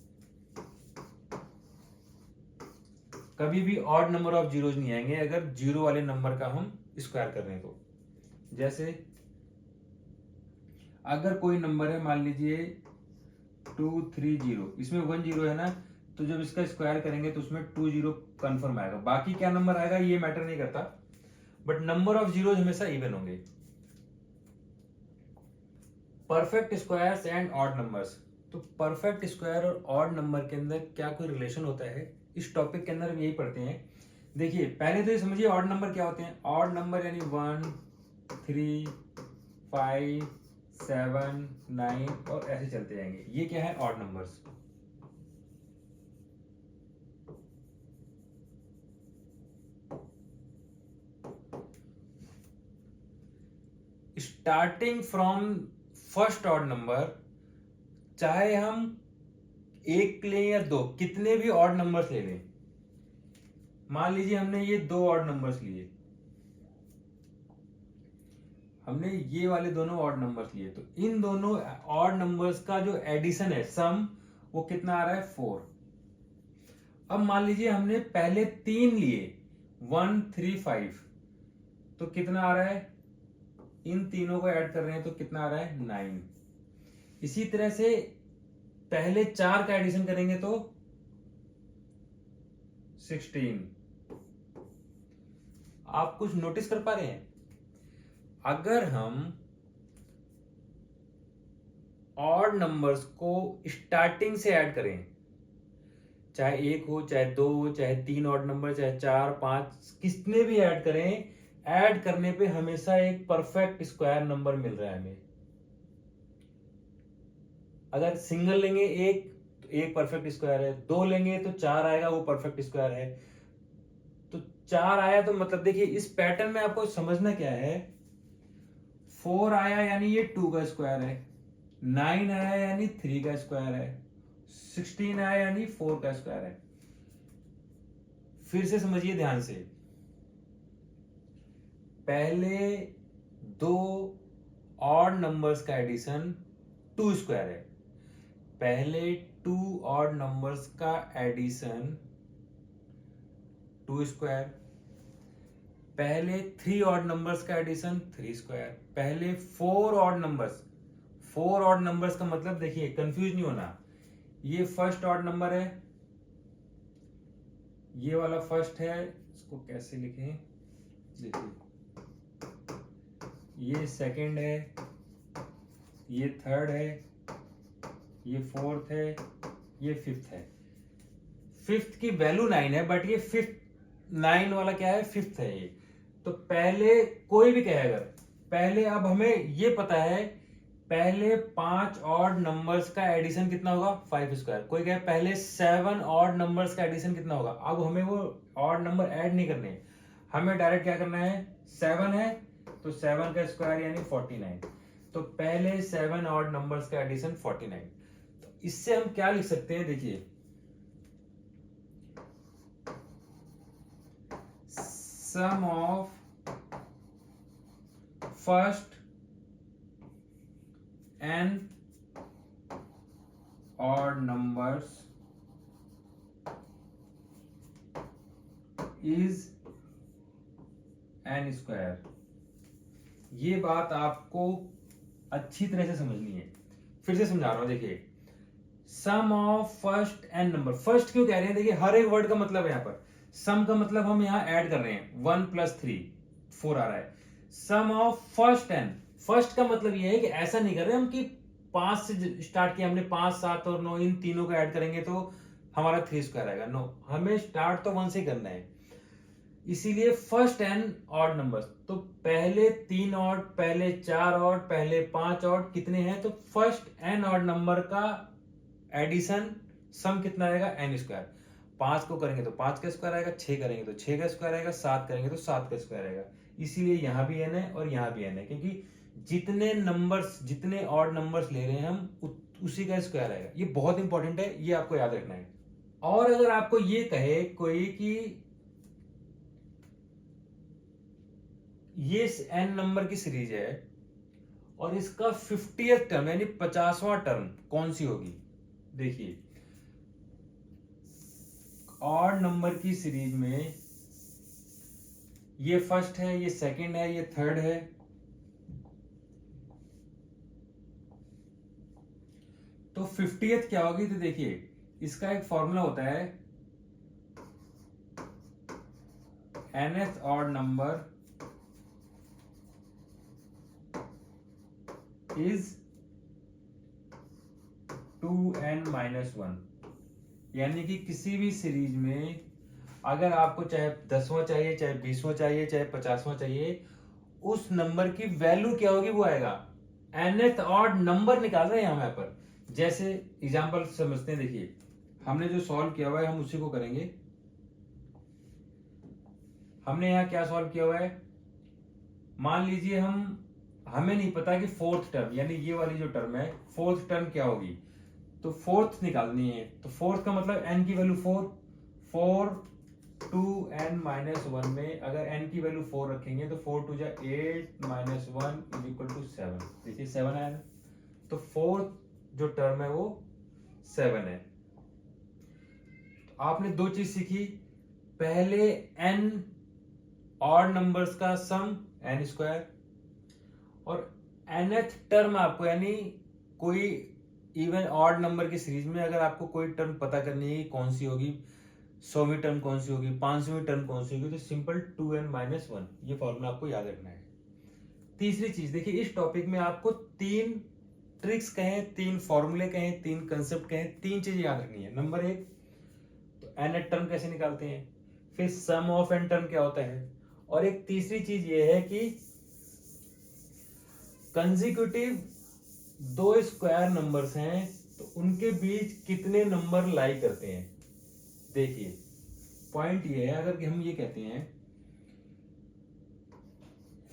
कभी भी ऑड नंबर ऑफ जीरोज नहीं आएंगे अगर जीरो वाले नंबर का हम स्क्वायर कर रहे हैं तो। जैसे अगर कोई नंबर है, मान लीजिए 230, इसमें 1 0 है ना, तो जब इसका स्क्वायर करेंगे तो उसमें 2 0 कन्फर्म आएगा। बाकी क्या नंबर आएगा ये मैटर नहीं करता, बट नंबर ऑफ जीरो हमेशा इवन होंगे। Perfect squares and odd numbers. तो परफेक्ट स्क्वायर और ऑड नंबर के अंदर क्या कोई रिलेशन होता है, इस टॉपिक के अंदर हम यही पढ़ते हैं। देखिए पहले तो ये समझिए ऑड नंबर क्या होते हैं। ऑड नंबर यानी 1 3 5 7 9 और ऐसे चलते जाएंगे, ये क्या है odd numbers. Starting from first odd number, चाहे हम एक लें या दो, कितने भी ऑड नंबर्स ले लें। मान लीजिए हमने ये दो ऑड नंबर्स लिए, हमने ये वाले दोनों ऑड नंबर्स लिए, तो इन दोनों ऑड नंबर्स का जो एडिशन है, सम, वो कितना आ रहा है 4। अब मान लीजिए हमने पहले 3 लिए 1 3 5, तो कितना आ रहा है, इन तीनों को ऐड कर रहे हैं तो कितना आ रहा है 9। इसी तरह से पहले 4 का एडिशन करेंगे तो 16। आप कुछ नोटिस कर पा रहे हैं, अगर हम ऑड नंबर्स को स्टार्टिंग से ऐड करें, चाहे 1 हो चाहे 2 हो चाहे 3 ऑड नंबर चाहे 4 5 कितने भी ऐड करें, ऐड करने पे हमेशा एक परफेक्ट स्क्वायर नंबर मिल रहा है हमें। अगर सिंगल लेंगे एक, तो एक परफेक्ट स्क्वायर है, 2 लेंगे तो 4 आएगा, वो परफेक्ट स्क्वायर है। तो 4 आया तो मतलब देखिए इस पैटर्न में आपको समझना क्या है, 4 आया यानी ये 2 का स्क्वायर है, 9 आया यानी 3 का स्क्वायर है, 16 आया यानी 4 का स्क्वायर है। फिर से समझिए ध्यान से, पहले दो ऑड नंबर्स का एडिशन 2 स्क्वायर है, पहले 2 ऑड नंबर्स का एडिशन 2 स्क्वायर, पहले 3 ऑड नंबर्स का एडिशन 3 स्क्वायर, पहले 4 ऑड नंबर्स का मतलब देखिए कंफ्यूज नहीं होना, ये फर्स्ट ऑड नंबर है, ये वाला फर्स्ट है, इसको कैसे लिखें, देखिए ये सेकंड है, ये थर्ड है, ये फोर्थ है, ये फिफ्थ है। फिफ्थ की वैल्यू 9 है, बट ये फिफ्थ 9 वाला क्या है, फिफ्थ है ये। तो पहले कोई भी कहे, अगर पहले, अब हमें ये पता है पहले 5 ऑड नंबर्स का एडिशन कितना होगा 5 स्क्वायर, कोई कहे पहले 7 ऑड नंबर्स का एडिशन कितना होगा। अब हमें वो ऑड नंबर ऐड नहीं करने, हमें डायरेक्ट क्या करना है, 7 है तो 7 का स्क्वायर यानी 49, तो पहले 7 ऑड नंबर्स का एडिशन 49। तो इससे हम क्या लिख सकते हैं, देखिए sum of first n odd numbers is n square। ये बात आपको अच्छी तरह से समझनी है, फिर से समझा रहा हूं। देखिए sum of first n number, first क्यों कह रहे हैं, देखिए हर एक वर्ड का मतलब है, यहां पर सम का मतलब हम यहां ऐड कर रहे हैं, 1 + 3 4 आ रहा है। सम ऑफ फर्स्ट n, फर्स्ट का मतलब ये है कि ऐसा नहीं कर रहे हम कि 5 से स्टार्ट किया हमने, 5 7 और 9 इन तीनों को ऐड करेंगे तो हमारा 3 स्क्वायर आएगा, नो, हमें स्टार्ट तो 1 से करना है। इसीलिए फर्स्ट n ऑड नंबर्स, तो पहले 3 ऑड, पहले 4 ऑड, पहले 5 ऑड, कितने हैं, तो फर्स्ट n ऑड नंबर का एडिशन सम कितना आएगा n स्क्वायर। 5 को करेंगे तो 5 का स्क्वायर आएगा, 6 करेंगे तो 6 का स्क्वायर आएगा, 7 करेंगे तो 7 का स्क्वायर आएगा। इसीलिए यहां भी n है और यहां भी n है, क्योंकि जितने नंबर्स, जितने ऑड नंबर्स ले रहे हैं हम उसी का स्क्वायर आएगा। ये बहुत इंपॉर्टेंट है, ये आपको याद रखना है। और अगर आपको ये कहे कोई कि ये n नंबर की सीरीज है और इसका 50th टर्म यानी 50वां टर्म कौन सी होगी, देखिए ऑड नंबर की सीरीज में ये फर्स्ट है, ये सेकंड है, ये थर्ड है, तो 50th क्या होगी, तो देखिए इसका एक फॉर्मूला होता है nth odd number is 2n-1। यानी कि किसी भी सीरीज में अगर आपको चाहे 10वां चाहिए, चाहे 20वां चाहिए, चाहे 50वां चाहिए, उस नंबर की वैल्यू क्या होगी वो आएगा। nth ऑड नंबर निकाल रहे हैं यहाँ पर। जैसे एग्जांपल समझते हैं, देखिए हमने जो सॉल्व किया हुआ है हम उसी को करेंगे। हमने यहाँ क्या सॉल्व किया हुआ है, मान लीजिए हमें नहीं पता कि फोर्थ टर्म यानी ये वाली जो टर्म है फोर्थ टर्म क्या होगी, तो फोर्थ निकालनी है। तो फोर्थ का मतलब n की वैल्यू 4 2n-1 में अगर n की वैल्यू 4 रखेंगे तो 4 2 जा 8-1 = 7। देखिए 7 आया ना, तो फोर्थ जो टर्म है वो 7 है। तो आपने दो चीज सीखी, पहले n ऑड नंबर्स का सम n², और nth टर्म आपको यानी कोई इवन ऑड नंबर की सीरीज में अगर आपको कोई टर्म पता करनी है कौन सी होगी, 100वीं टर्म कौन सी होगी, 500वीं टर्म कौन सी होगी, तो सिंपल 2n-1 ये फॉर्मूला आपको याद रखना है। तीसरी चीज देखिए, इस टॉपिक में आपको 3 ट्रिक्स कहें, 3 फॉर्मूले कहें, 3 कंसेप्ट कहें, 3 चीजें याद रखनी है। नंबर 1 तो nth टर्म कैसे निकालते हैं, फिर सम ऑफ n टर्म क्या होता है, और एक तीसरी चीज ये है कि कंसेक्यूटिव 2 स्क्वायर नंबर्स हैं तो उनके बीच कितने नंबर लाई करते हैं। देखिए पॉइंट ये है, अगर हम ये कहते हैं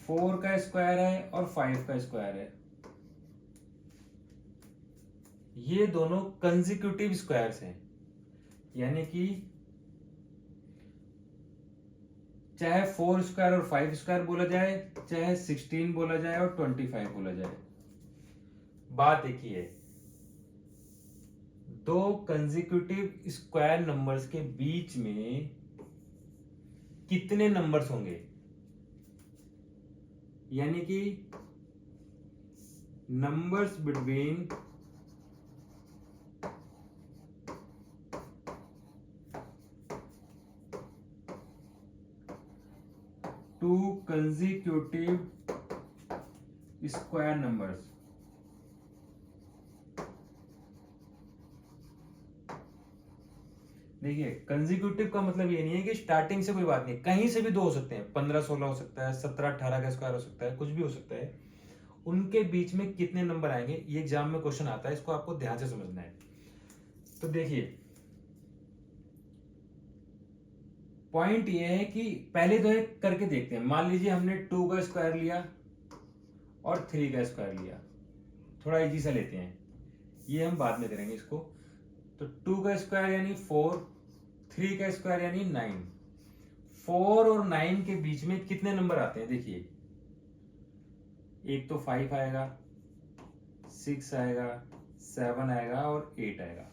4 का स्क्वायर है और 5 का स्क्वायर है, ये दोनों कंसेक्यूटिव स्क्वायर्स हैं, यानी कि चाहे 4 स्क्वायर और 5 स्क्वायर बोला जाए, चाहे 16 बोला जाए और 25 बोला जाए, बात एक ही है। दो कंसेक्यूटिव स्क्वायर नंबर्स के बीच में कितने नंबर्स होंगे, यानी कि numbers between two consecutive square numbers. देखिए कंसेक्यूटिव का मतलब ये नहीं है कि स्टार्टिंग से कोई बात नहीं, कहीं से भी दो हो सकते हैं, 15-16 हो सकता है, 17-18 का स्क्वायर हो सकता है, कुछ भी हो सकता है। उनके बीच में कितने नंबर आएंगे ये एग्जाम में क्वेश्चन आता है, इसको आपको ध्यान से समझना है। तो देखिए पॉइंट ये है कि पहले तो एक करके देखते हैं। मान लीजिए हमने 2 का स्क्वायर लिया और 3 का स्क्वायर लिया, थोड़ा इजी सा लेते हैं, ये हम बाद में करेंगे इसको। तो 2 का स्क्वायर यानी 4, 3 का स्क्वायर यानी 9। 4 और 9 के बीच में कितने नंबर आते हैं, देखिए एक तो 5 आएगा, 6 आएगा, 7 आएगा और 8 आएगा।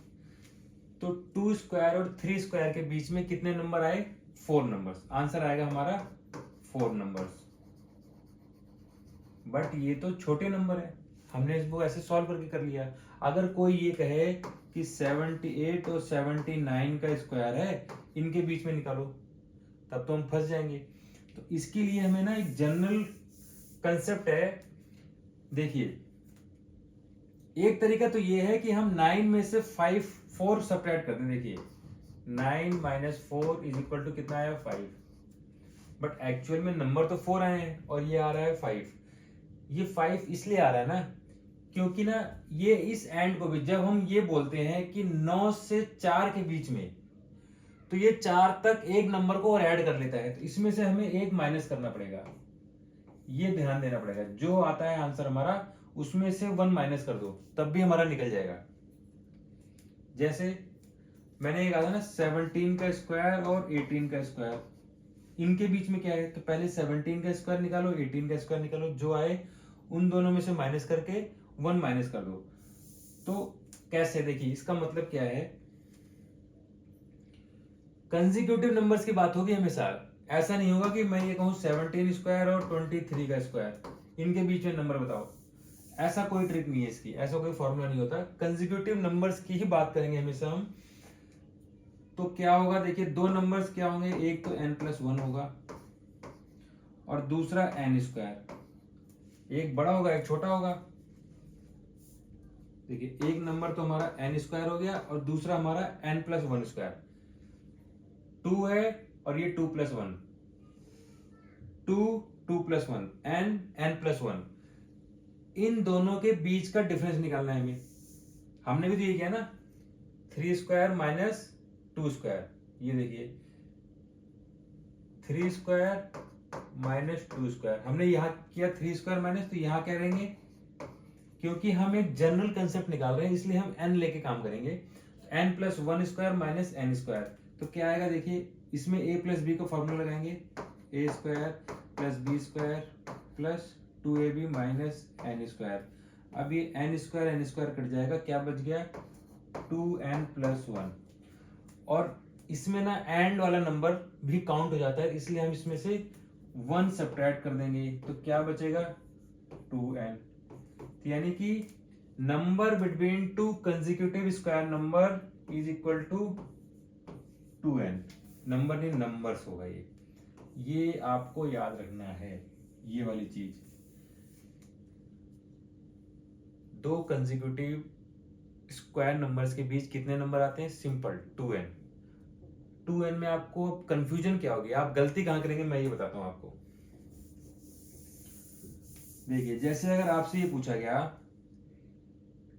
तो 2 स्क्वायर और 3 स्क्वायर के बीच में कितने नंबर आए, 4 नंबर्स। आंसर आएगा हमारा 4 नंबर्स। बट ये तो छोटे नंबर है, हमने इसको ऐसे सॉल्व करके कर लिया। अगर कोई ये कहे कि 78 और 79 का स्क्वायर है, इनके बीच में निकालो, तब तो हम फंस जाएंगे। तो इसके लिए हमें ना एक जनरल कंसेप्ट है। देखिए एक तरीका तो ये है कि हम 9 में से 4 सब्ट्रैक्ट करते हैं। देखिए 9 - 4 = कितना आया, 5। बट एक्चुअल में नंबर तो 4 आए हैं और ये आ रहा है 5। ये 5 इसलिए आ रहा है ना क्योंकि ना ये इस एंड को भी जब हम ये बोलते हैं कि 9 से 4 के बीच में, तो ये 4 तक एक नंबर को और ऐड कर लेता है, तो इसमें से हमें एक माइनस करना पड़ेगा। ये ध्यान देना पड़ेगा, जो आता है आंसर हमारा उसमें से 1 माइनस कर दो, तब भी हमारा निकल जाएगा। जैसे मैंने ये कहा था ना 17 का स्क्वायर और 18 का स्क्वायर, इनके बीच में क्या है, तो पहले 17 का स्क्वायर निकालो, 18 का स्क्वायर निकालो, जो आए उन दोनों में से माइनस करके 1 माइनस कर दो। तो कैसे, देखिए इसका मतलब क्या है, कंसेक्यूटिव नंबर्स की बात होगी हमेशा। ऐसा नहीं होगा कि मैं ये कहूं 17 स्क्वायर और 23 का स्क्वायर, इनके बीच में नंबर बताओ। ऐसा कोई ट्रिक नहीं है इसकी, ऐसा कोई फॉर्मूला नहीं होता। कंसेक्यूटिव नंबर्स की ही बात करेंगे हमेशा हम। तो क्या होगा, देखिए दो नंबर्स क्या होंगे, एक तो n+1 होगा और दूसरा n²। एक बड़ा होगा एक छोटा होगा। देखिए एक नंबर तो हमारा n² हो गया और दूसरा हमारा n+1²। 2 है और ये 2+1, 2 2+1 n+1। इन दोनों के बीच का डिफरेंस निकालना है हमें। हमने भी तो ये किया ना, 3² - 2²। ये देखिए 3² - 2²। हमने यहाँ किया 3² - तो यहाँ क्या करेंगे, क्योंकि हम एक जनरल कंसेप्ट निकाल रहे हैं इसलिए हम n लेके काम करेंगे। n+1² - n²। तो क्या आएगा, देखिए इसमें a+b का फॉर्मूला लगाएंगे, a² + b² + 2ab - n²। अब ये n² कट जाएगा, क्या बच गया 2n+1। और इसमें ना एंड वाला नंबर भी काउंट हो जाता है, इसलिए हम इसमें से 1 सब्ट्रैक्ट कर देंगे, तो क्या बचेगा 2n। यानी कि number between two consecutive square number is equal to 2n। Number नहीं नंबर्स होगा ये आपको याद रखना है, ये वाली चीज। दो कंसेक्यूटिव स्क्वायर नंबर्स के बीच कितने नंबर आते हैं, सिंपल 2n। 2n में आपको कंफ्यूजन क्या होगी, आप गलती कहां करेंगे, मैं ये बताता हूं आपको। देखिए जैसे अगर आपसे ये पूछा गया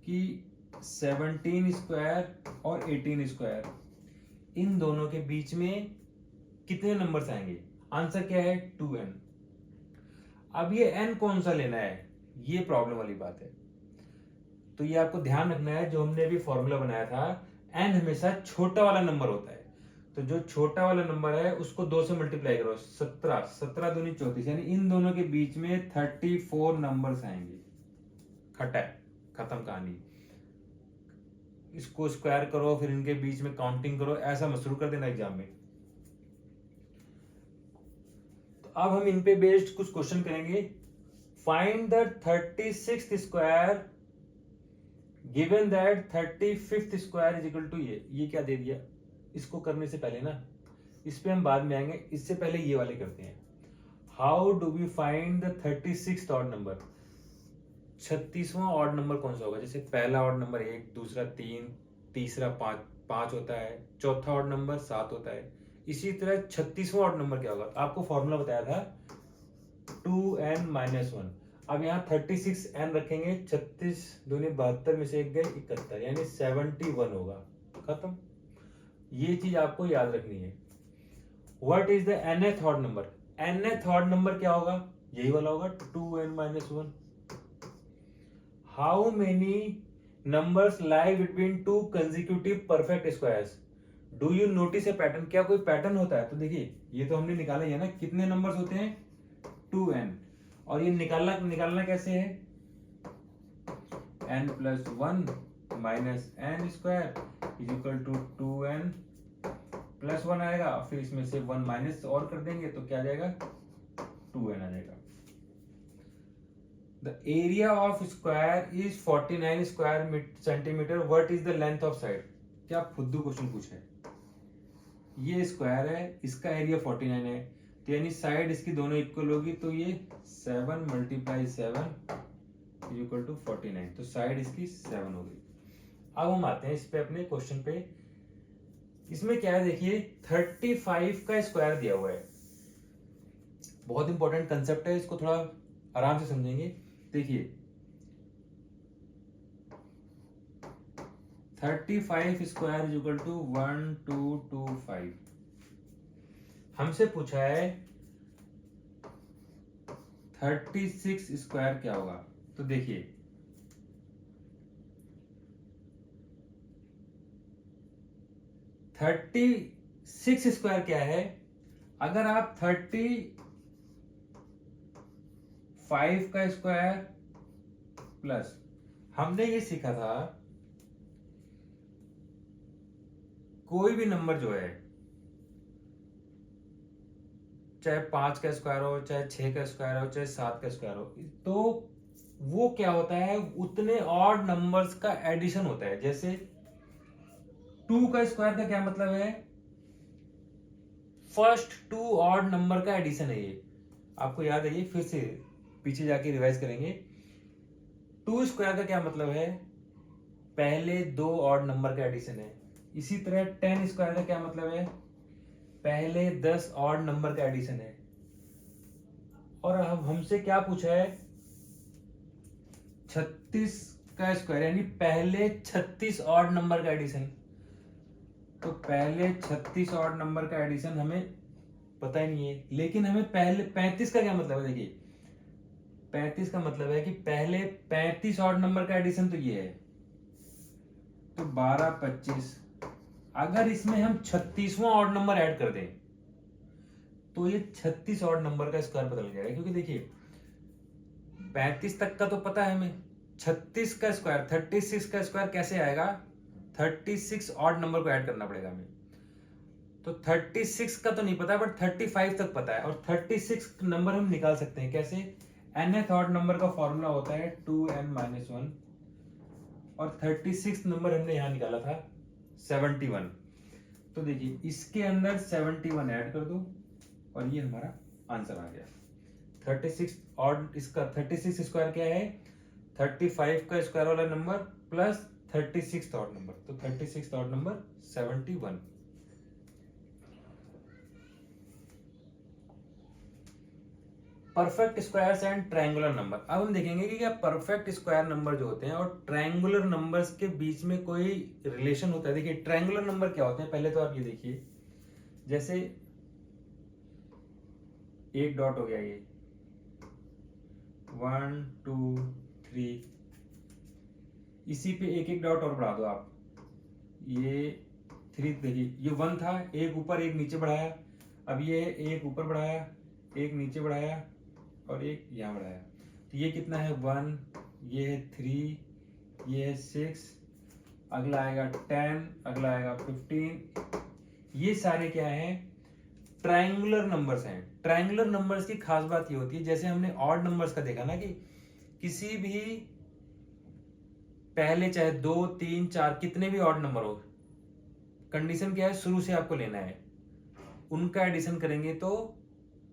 कि 17² और 18², इन दोनों के बीच में कितने नंबर्स आएंगे, आंसर क्या है 2n। अब ये n कौन सा लेना है, ये प्रॉब्लम वाली बात है। तो ये आपको ध्यान रखना है, जो हमने अभी फॉर्मूला बनाया था, n हमेशा छोटा वाला नंबर होता है। तो जो छोटा वाला नंबर है उसको 2 से मल्टीप्लाई करो, 17, 17 दूनी 34, यानी इन दोनों के बीच में 34 नंबर्स आएंगे। खत्म कहानी। इसको स्क्वायर करो फिर इनके बीच में काउंटिंग करो, ऐसा मत शुरू कर देना एग्जाम में। तो अब हम इन पे बेस्ड कुछ क्वेश्चन करेंगे। Find the 36th square given that 35th square is equal to ये क्या दे दिया। इसको करने से पहले ना, इस पे हम बाद में आएंगे, इससे पहले ये वाले करते हैं। How do we find the 36th odd number. 36वां ऑड नंबर कौन सा होगा, जैसे पहला ऑड नंबर 1, दूसरा 3, तीसरा 5 होता है, चौथा ऑड नंबर 7 होता है। इसी तरह 36वां ऑड नंबर क्या होगा, आपको फॉर्मूला बताया था 2n-1। अब यहाँ 36n रखेंगे, 36 दूनी 72 में से एक गए 71, यानी 71 होगा। खत्म। ये चीज आपको याद रखनी है। What is the nth odd number, nth odd number क्या होगा, यही वाला होगा 2n-1। How many numbers lie between two consecutive perfect squares, do you notice A pattern, क्या कोई पैटर्न होता है। तो देखिए ये तो हमने निकाला ही है ना, कितने नंबर्स होते हैं 2n, और ये निकालना कैसे है, n+1 - n² is equal to 2n+1 आएगा, फिर इसमें से 1 माइनस और कर देंगे तो क्या आ जाएगा 2n आ जाएगा। The area of square is 49 square centimetre, what is the length of side. क्या फुद्दू क्वेश्चन पूछा है, ये स्क्वायर है, इसका एरिया 49 है, तो यानी साइड इसकी दोनों इक्वल होगी, तो ये 7 × 7 इज इक्वल टू 49, तो साइड इसकी 7 हो गई। अब हम आते हैं इस पे अपने क्वेश्चन पे। इसमें क्या है, देखिए 35 का स्क्वायर दिया हुआ है, बहुत इंपॉर्टेंट कंसेप्ट है, इसको थोड़ा आराम से समझेंगे। देखिए 35 स्क्वायर इज इक्वल टू 1225। हमसे पूछा है 36 स्क्वायर क्या होगा। तो देखिए 36 स्क्वायर क्या है, अगर आप 35 का स्क्वायर प्लस, हमने ये सीखा था कोई भी नंबर जो है, चाहे 5 का स्क्वायर हो, चाहे 6 का स्क्वायर हो, चाहे 7 का स्क्वायर हो, तो वो क्या होता है, उतने ऑड नंबर्स का एडिशन होता है। जैसे 2 का स्क्वायर का क्या मतलब है, फर्स्ट 2 ऑड नंबर का एडिशन है ये। आपको याद है, ये फिर से पीछे जाके रिवाइज करेंगे। 2 स्क्वायर का क्या मतलब है, पहले 2 ऑड नंबर का एडिशन है। इसी तरह 10 स्क्वायर का क्या मतलब है, पहले 10 ऑड नंबर का एडिशन है। और अब हमसे क्या पूछा है, 36 का स्क्वायर, यानी पहले 36 ऑड नंबर का एडिशन। तो पहले 36 ऑड नंबर का एडिशन हमें पता ही नहीं है, लेकिन हमें पहले 35 का क्या मतलब है, देखिए 35 का मतलब है कि पहले 35 ऑड नंबर का एडिशन तो ये है, तो 12 25। अगर इसमें हम 36वां ऑड नंबर ऐड कर दें तो ये 36 ऑड नंबर का स्क्वायर पता लग जाएगा। क्योंकि देखिए 35 तक का तो पता है हमें, 36 का स्क्वायर 36 का स्क्वायर कैसे आएगा, 36 ऑड नंबर को ऐड करना पड़ेगा हमें। तो 36 का तो नहीं पता, बट 35 तक पता है। और 36 नंबर हम निकाल सकते हैं कैसे, nth ऑड नंबर का फॉर्मूला होता है 2n-1, और 36 नंबर हमने यहां निकाला था 71। तो देखिए इसके अंदर 71 ऐड कर दो और ये हमारा आंसर आ गया 36 ऑड। इसका 36 स्क्वायर क्या है, 35 का स्क्वायर वाला नंबर प्लस 36 ऑड नंबर, तो 36 odd number 71। Perfect squares and triangular number. अब हम देखेंगे कि क्या परफेक्ट स्क्वायर नंबर जो होते हैं और ट्रायंगुलर नंबर्स के बीच में कोई रिलेशन होता है। देखिए ट्रायंगुलर नंबर क्या होते हैं, पहले तो आप ये देखिए, जैसे एक डॉट हो गया, ये 1 2 3, इसी पे एक एक डॉट और बढ़ा दो आप, ये 3, देखिए ये 1 था, एक ऊपर एक नीचे बढ़ाया, अब ये एक ऊपर बढ़ाया, एक नीचे बढ़ाया और एक यहाँ बढ़ाया, तो ये कितना है 1, ये है 3, ये है 6, अगला आएगा 10, अगला आएगा 15। ये सारे क्या हैं, ट्रायंगुलर नंबर्स हैं। ट्रायंगुलर नंबर्स की खास बात ये होती है, जैसे हमने ऑड नंबर्स का देखा ना, कि किसी भी पहले चाहे 2 3 4 कितने भी ऑड नंबर हो, कंडीशन क्या है, शुरू से आपको लेना है, उनका एडिशन करेंगे तो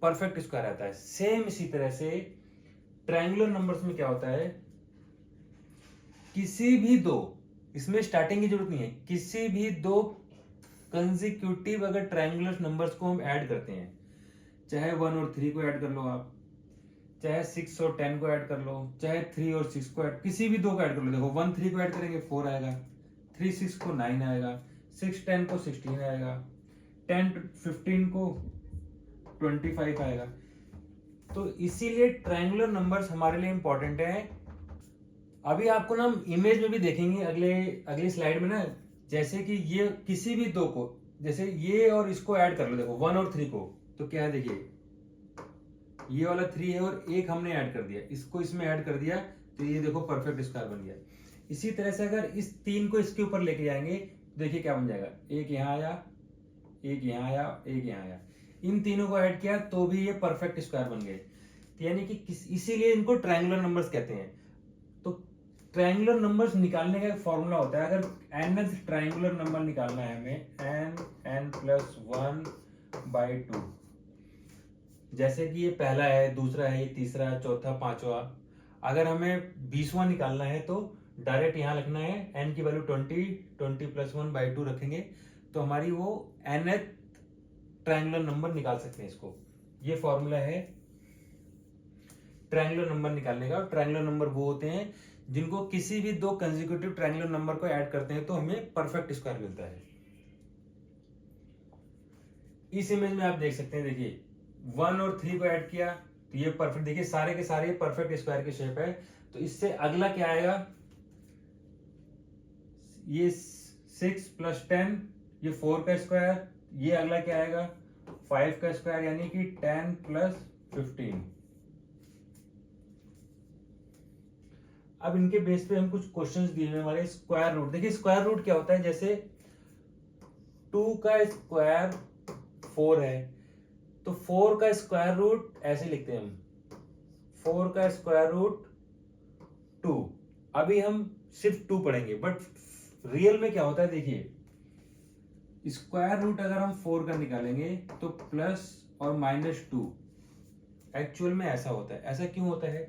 परफेक्ट स्क्वायर आता है। सेम इसी तरह से ट्रायंगुलर नंबर्स में क्या होता है, किसी भी दो, इसमें स्टार्टिंग की जरूरत नहीं है, किसी भी दो कंसेक्यूटिव अगर ट्रायंगुलर नंबर्स को हम ऐड करते हैं, चाहे 1 और 3 को ऐड कर लो आप, चाहे 6 और 10 को ऐड कर लो, चाहे 3 और 6 को ऐड, किसी भी दो को ऐड कर लो। देखो 1 3 को ऐड करेंगे 4 आएगा, 3 6 को 9 आएगा, 6 10 को 16 आएगा, 10 15 को 25 आएगा। तो इसीलिए ट्रायंगुलर नंबर्स हमारे लिए इंपॉर्टेंट है। अभी आपको ना हम इमेज में भी देखेंगे अगली स्लाइड में ना, जैसे कि ये किसी भी दो को, जैसे ये और इसको ऐड कर लो, देखो 1 और 3 को, तो क्या है, देखिए ये वाला 3 है और एक हमने ऐड कर दिया, इसको इसमें ऐड कर दिया, तो ये देखो परफेक्ट स्क्वायर बन गया। इसी तरह से अगर इस 3 को इसके ऊपर लेके जाएंगे तो देखिए क्या बन जाएगा, एक यहाँ आया, एक यहाँ आया, एक यहाँ आया, इन तीनों को ऐड किया तो भी ये परफेक्ट स्क्वायर बन गए। यानी कि इसीलिए इनको ट्रायंगुलर नंबर्स कहते हैं। तो ट्रायंगुलर नंबर्स निकालने का एक फॉर्मूला होता है, अगर nth ट्रायंगुलर नंबर निकालना है हमें, n+1/2, जैसे कि ये पहला है, दूसरा है, ये तीसरा, चौथा, पांचवा। अगर हमें 20वां निकालना है तो डायरेक्ट यहाँ लिखना है, n की वैल्यू 20, 20+1/2 रखेंगे तो हमारी वो nth ट्रायंगुलर नंबर निकाल सकते हैं इसको। ये फॉर्मूला है ट्रायंगुलर नंबर निकालने का। ट्रायंगुलर नंबर वो होते हैं जिनको किसी भी दो कंसेक्यूटिव ट्रायंगुलर नंबर को ऐड करते हैं तो हमें परफेक्ट स्क्वायर मिलता है। इस इमेज में आप देख सकते हैं, देखिए 1 और 3 को ऐड किया तो ये परफेक्ट, देखिए सारे के सारे परफेक्ट स्क्वायर की शेप है। तो इससे अगला क्या आएगा, ये 6 + 10, ये 4 का स्क्वायर, ये अगला क्या आएगा 5 का स्क्वायर, यानी कि 10 + 15। अब इनके बेस पे हम कुछ क्वेश्चंस दिए हुए हमारे। स्क्वायर रूट, देखिए स्क्वायर रूट क्या होता है, जैसे 2 का स्क्वायर 4 है तो 4 का स्क्वायर रूट ऐसे लिखते हैं हम, 4 का स्क्वायर रूट 2। अभी हम सिर्फ 2 पढ़ेंगे, बट रियल में क्या होता है देखिए, स्क्वायर रूट अगर हम 4 का निकालेंगे तो प्लस और -2, एक्चुअल में ऐसा होता है। ऐसा क्यों होता है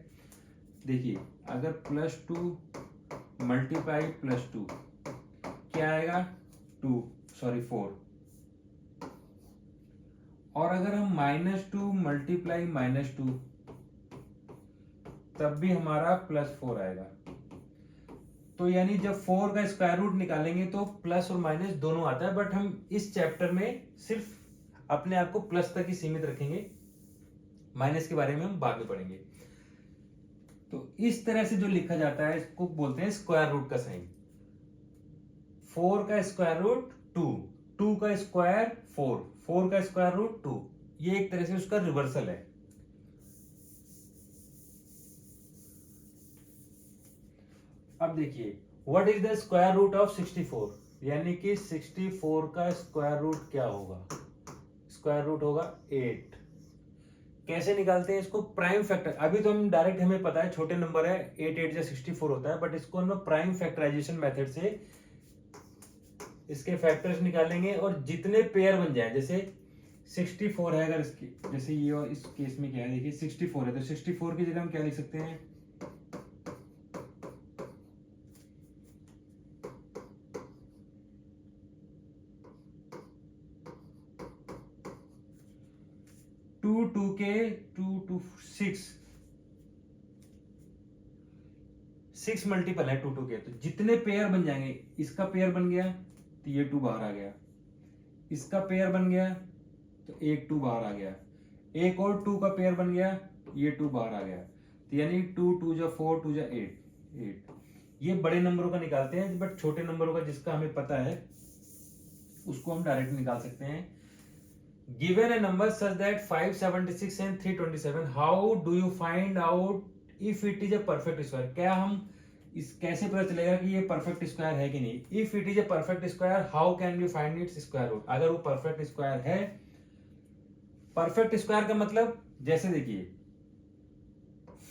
देखिए, अगर +2 मल्टीप्लाई +2 क्या आएगा 4, और अगर हम -2 मल्टीप्लाई -2 तब भी हमारा +4 आएगा। तो यानी जब 4 का स्क्वायर रूट निकालेंगे तो प्लस और माइनस दोनों आता है, बट हम इस चैप्टर में सिर्फ अपने आप को प्लस तक ही सीमित रखेंगे, माइनस के बारे में हम बाद में पढ़ेंगे। तो इस तरह से जो लिखा जाता है इसको बोलते हैं स्क्वायर रूट का साइन। 4 का स्क्वायर रूट 2, 2 का स्क्वायर 4, 4 का स्क्वायर रूट 2, ये एक तरह से उसका रिवर्सल है। अब देखिए, what is the square root of 64, यानी कि 64 का स्क्वायर रूट क्या होगा, स्क्वायर रूट होगा 8। कैसे निकालते हैं इसको, प्राइम फैक्टर। अभी तो हम डायरेक्ट, हमें पता है छोटे नंबर है, 8 8 जा 64 होता है, बट इसको हम प्राइम फैक्टराइजेशन मेथड से इसके फैक्टर्स निकालेंगे, और जितने पेयर बन जाए, जैसे 64 है, अगर इसकी जैसे ये इस केस में क्या है देखिए 64 है, तो 64 की जगह हम क्या लिख सकते हैं, 2 2 के 2 2 6 मल्टीपल है 2 2 के, तो जितने पेयर बन जाएंगे, इसका पेयर बन गया तो ये 2 बाहर आ गया, इसका पेयर बन गया तो एक 2 बाहर आ गया, एक और 2 का पेयर बन गया, ये 2 बाहर आ गया, तो यानी 2 2 जा 4 2 जा 8। ये बड़े नंबरों का निकालते हैं, बट छोटे नंबरों का जिसका हमें पता है उसको हम डायरेक्ट निकाल सकते हैं। Given a number such that 576 and 327, how do you find out if it is a perfect square? क्या हम इस कैसे पता चलेगा कि ये परफेक्ट स्क्वायर है कि नहीं। If it is a perfect square, how can we find its square root? अगर वो परफेक्ट स्क्वायर है, परफेक्ट स्क्वायर का मतलब जैसे देखिए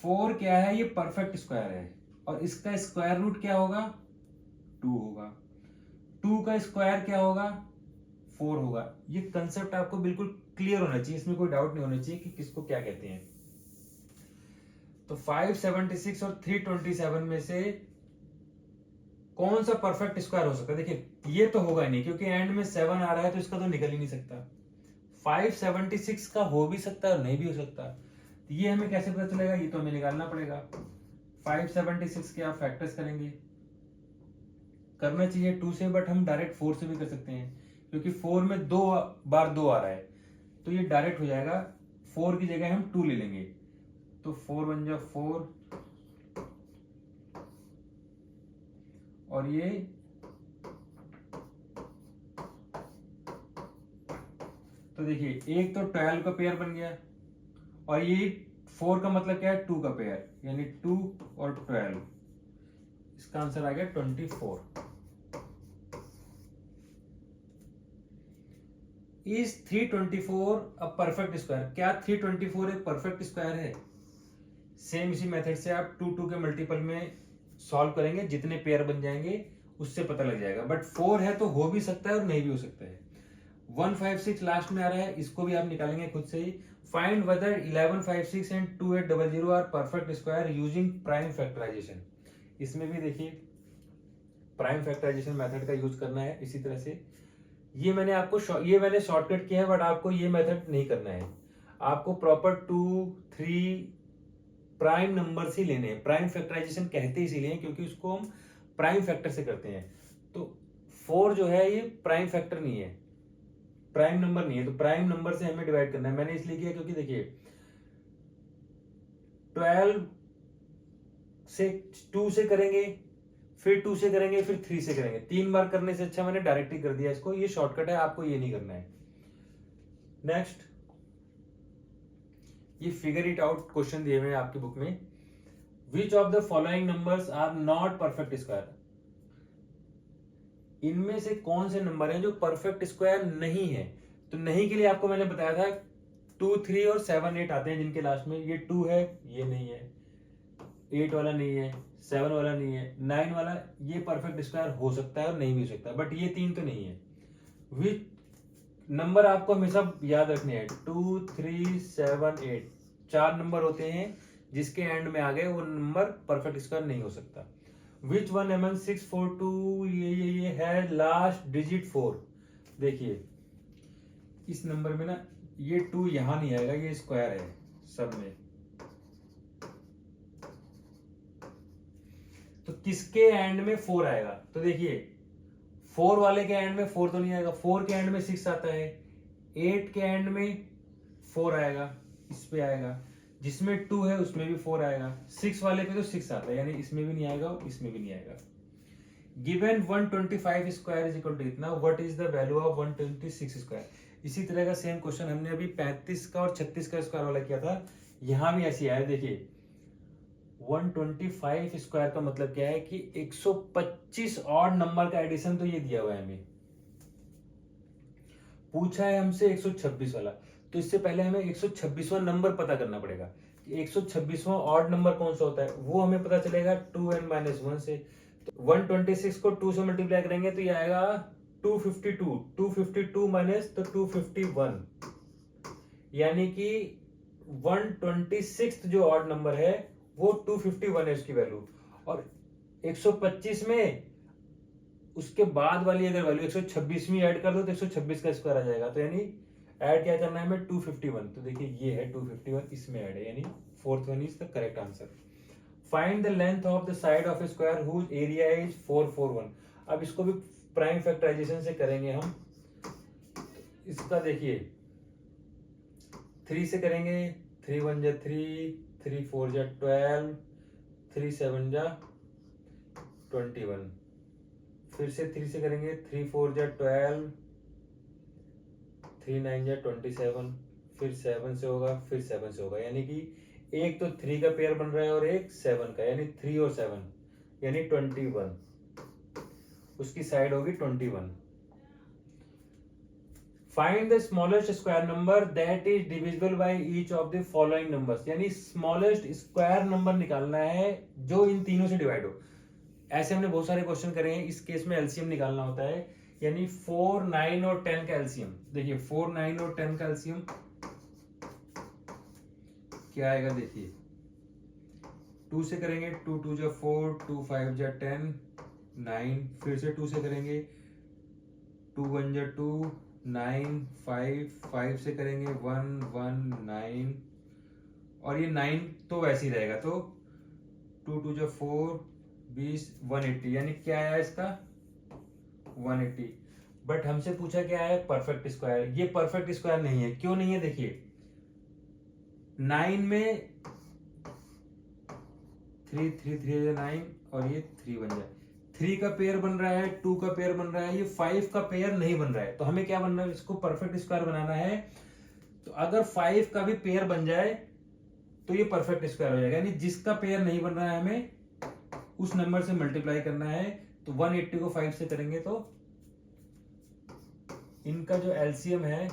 4 क्या है, ये परफेक्ट स्क्वायर है, और इसका स्क्वायर रूट क्या होगा 2 होगा, 2 का स्क्वायर क्या होगा 4 होगा। ये कंसेप्ट आपको बिल्कुल क्लियर होना चाहिए, इसमें कोई डाउट नहीं होना चाहिए कि किसको क्या कहते हैं। तो 576 और 327 में से कौन सा परफेक्ट स्क्वायर हो सकता है, देखिए ये तो होगा ही नहीं, क्योंकि एंड में 7 आ रहा है, तो इसका तो निकल ही नहीं सकता। 576 का हो भी सकता है और नहीं भी हो सकता, तो ये हमें कैसे पता चलेगा, ये तो हमें निकालना पड़ेगा। 576 के आप फैक्टर्स करेंगे, करना चाहिए 2 से, बट हम डायरेक्ट 4 से भी कर सकते हैं, क्योंकि 4 में 2 बार 2 आ रहा है, तो ये डायरेक्ट हो जाएगा। 4 की जगह हम 2 ले लेंगे, तो 4 बन जा 4, और ये तो देखिए एक तो 12 का पेयर बन गया, और ये 4 का मतलब क्या है 2 का पेयर, यानी 2 और 12, इसका आंसर आ गया 24। इज 324 अ परफेक्ट स्क्वायर, क्या 324 एक परफेक्ट स्क्वायर है। सेम इसी मेथड से आप 2 2 के मल्टीपल में सॉल्व करेंगे, जितने पेयर बन जाएंगे उससे पता लग जाएगा, बट 4 है तो हो भी सकता है और नहीं भी हो सकता है। 156 लास्ट में आ रहा है, इसको भी आप निकालेंगे खुद से ही। Find whether 1156 and 2800 are perfect square using prime factorization. इसमें भी देखिए प्राइम फैक्टराइजेशन मेथड का यूज करना है इसी तरह से। ये मैंने शॉर्टकट किया है, बट आपको ये मेथड नहीं करना है, आपको प्रॉपर 2 3 प्राइम नंबर ही लेने हैं। प्राइम फैक्टराइजेशन कहते इसीलिए क्योंकि उसको हम प्राइम फैक्टर से करते हैं। तो 4 जो है ये प्राइम फैक्टर नहीं है, प्राइम नंबर नहीं है, तो प्राइम नंबर से हमें डिवाइड करना है। मैंने इसलिए किया क्योंकि देखिए 12 से 2 से करेंगे, फिर 2 से करेंगे, फिर 3 से करेंगे, 3 बार करने से अच्छा मैंने डायरेक्ट ही कर दिया इसको। ये शॉर्टकट है, आपको ये नहीं करना है। नेक्स्ट, ये फिगर इट आउट क्वेश्चन दिए हुए हैं आपकी बुक में। Which of the following numbers are not perfect square, इनमें से कौन से नंबर हैं जो परफेक्ट स्क्वायर नहीं है। तो नहीं के लिए आपको मैंने बताया था 2 3 और 7 8 आते हैं, जिनके लास्ट में ये 2 है, ये नहीं है, 8 वाला नहीं है, 7 वाला नहीं है, 9 वाला, ये परफेक्ट स्क्वायर हो सकता है और नहीं भी हो सकता, बट ये 3 तो नहीं है। विच नंबर आपको हमेशा याद रखने हैं, 2, 3, 7, 8, 4 नंबर होते हैं जिसके एंड में आ गए वो नंबर परफेक्ट स्क्वायर नहीं हो सकता। विच वन एमन 6, 4, 2, ये है लास्ट डिजिट 4। देखिए इस नंबर में ना ये 2 यहां नहीं आएगा, ये स्क्वायर है सब में, तो किसके एंड में 4 आएगा? तो देखिए 4 वाले के एंड में 4 तो नहीं आएगा, 4 के एंड में 6 आता है, 8 के एंड में 4 आएगा, इस पे आएगा, जिसमें 2 है उसमें भी 4 आएगा, 6 वाले पे तो 6 आता है, यानी इसमें भी नहीं आएगा और इसमें भी नहीं आएगा। Given 125 square is equal to इतना, what is the value of 126 square? इसी तरह का सेम क्वेश्चन हमने अभी 35 का और 36 का स्क्वायर वाला किया था, यहां भी ऐसी आया। देखिए 125 स्क्वायर का मतलब क्या है कि 125 ऑड नंबर का एडिशन, तो ये दिया हुआ है हमें, पूछा है हमसे 126 वाला, तो इससे पहले हमें 126वां नंबर पता करना पड़ेगा कि 126वां ऑड नंबर कौन सा होता है, वो हमें पता चलेगा 2n-1 से। तो 126 को 2 से मल्टीप्लाई करेंगे तो ये आएगा 252, 252 माइनस तो 251, यानी कि 126 जो ऑड नंबर है वो 251 है उसकी वैल्यू, और 125 में उसके बाद वाली अगर वैल्यू 126वीं ऐड कर दो तो 126 का स्क्वायर आ जाएगा, तो यानी ऐड क्या करना है हमें 251, तो देखिए ये है 251 इसमें ऐड है, यानी fourth one is the correct answer. Find the length of the side of a square whose area is 441। अब इसको भी प्राइम फैक्टराइजेशन से करेंगे हम, इसका देखिए 3 से करेंगे, 3 1 जा 3, 3 4 जा 12, 3 7 जा 21, फिर से 3 से करेंगे, 3 4 जा 12, 3 9 जा 27, फिर 7 से होगा, फिर 7 से होगा, यानी कि एक तो 3 का पेयर बन रहा है और एक 7 का, यानी 3 और 7 यानी 21, उसकी साइड होगी 21। Find the smallest square number that is divisible by each of the following numbers, यानी स्मॉलेस्ट स्क्वायर नंबर निकालना है जो इन तीनों से डिवाइड हो। ऐसे हमने बहुत सारे क्वेश्चन करे हैं, इस केस में एलसीएम निकालना होता है, यानी 4, 9 और 10 का एलसीएम। देखिए 4, 9 और 10 का एलसीएम क्या आएगा, देखिए 2 से करेंगे, 2 2 जा 4, 2 5 जा 10, 9, फिर से 2 से करेंगे, 2 1 जा 2, 9 5, 5 से करेंगे 1 1 9, और ये 9 तो वैसे ही रहेगा, तो 2 2 जा 4, 20, 180, यानी क्या आया इसका 180। बट हमसे पूछा क्या है, परफेक्ट स्क्वायर। ये परफेक्ट स्क्वायर नहीं है, क्यों नहीं है? देखिए 9 में 3 3 3 9 और ये 3 बन जाए, 3 का पेयर बन रहा है, 2 का पेयर बन रहा है, ये 5 का पेयर नहीं बन रहा है, तो हमें क्या बनना है, इसको परफेक्ट स्क्वायर बनाना है। तो अगर 5 का भी पेयर बन जाए तो ये परफेक्ट स्क्वायर हो जाएगा, यानी जिसका पेयर नहीं बन रहा है हमें उस नंबर से मल्टीप्लाई करना है। तो 180 को 5 से करेंगे तो इनका जो एलसीएम है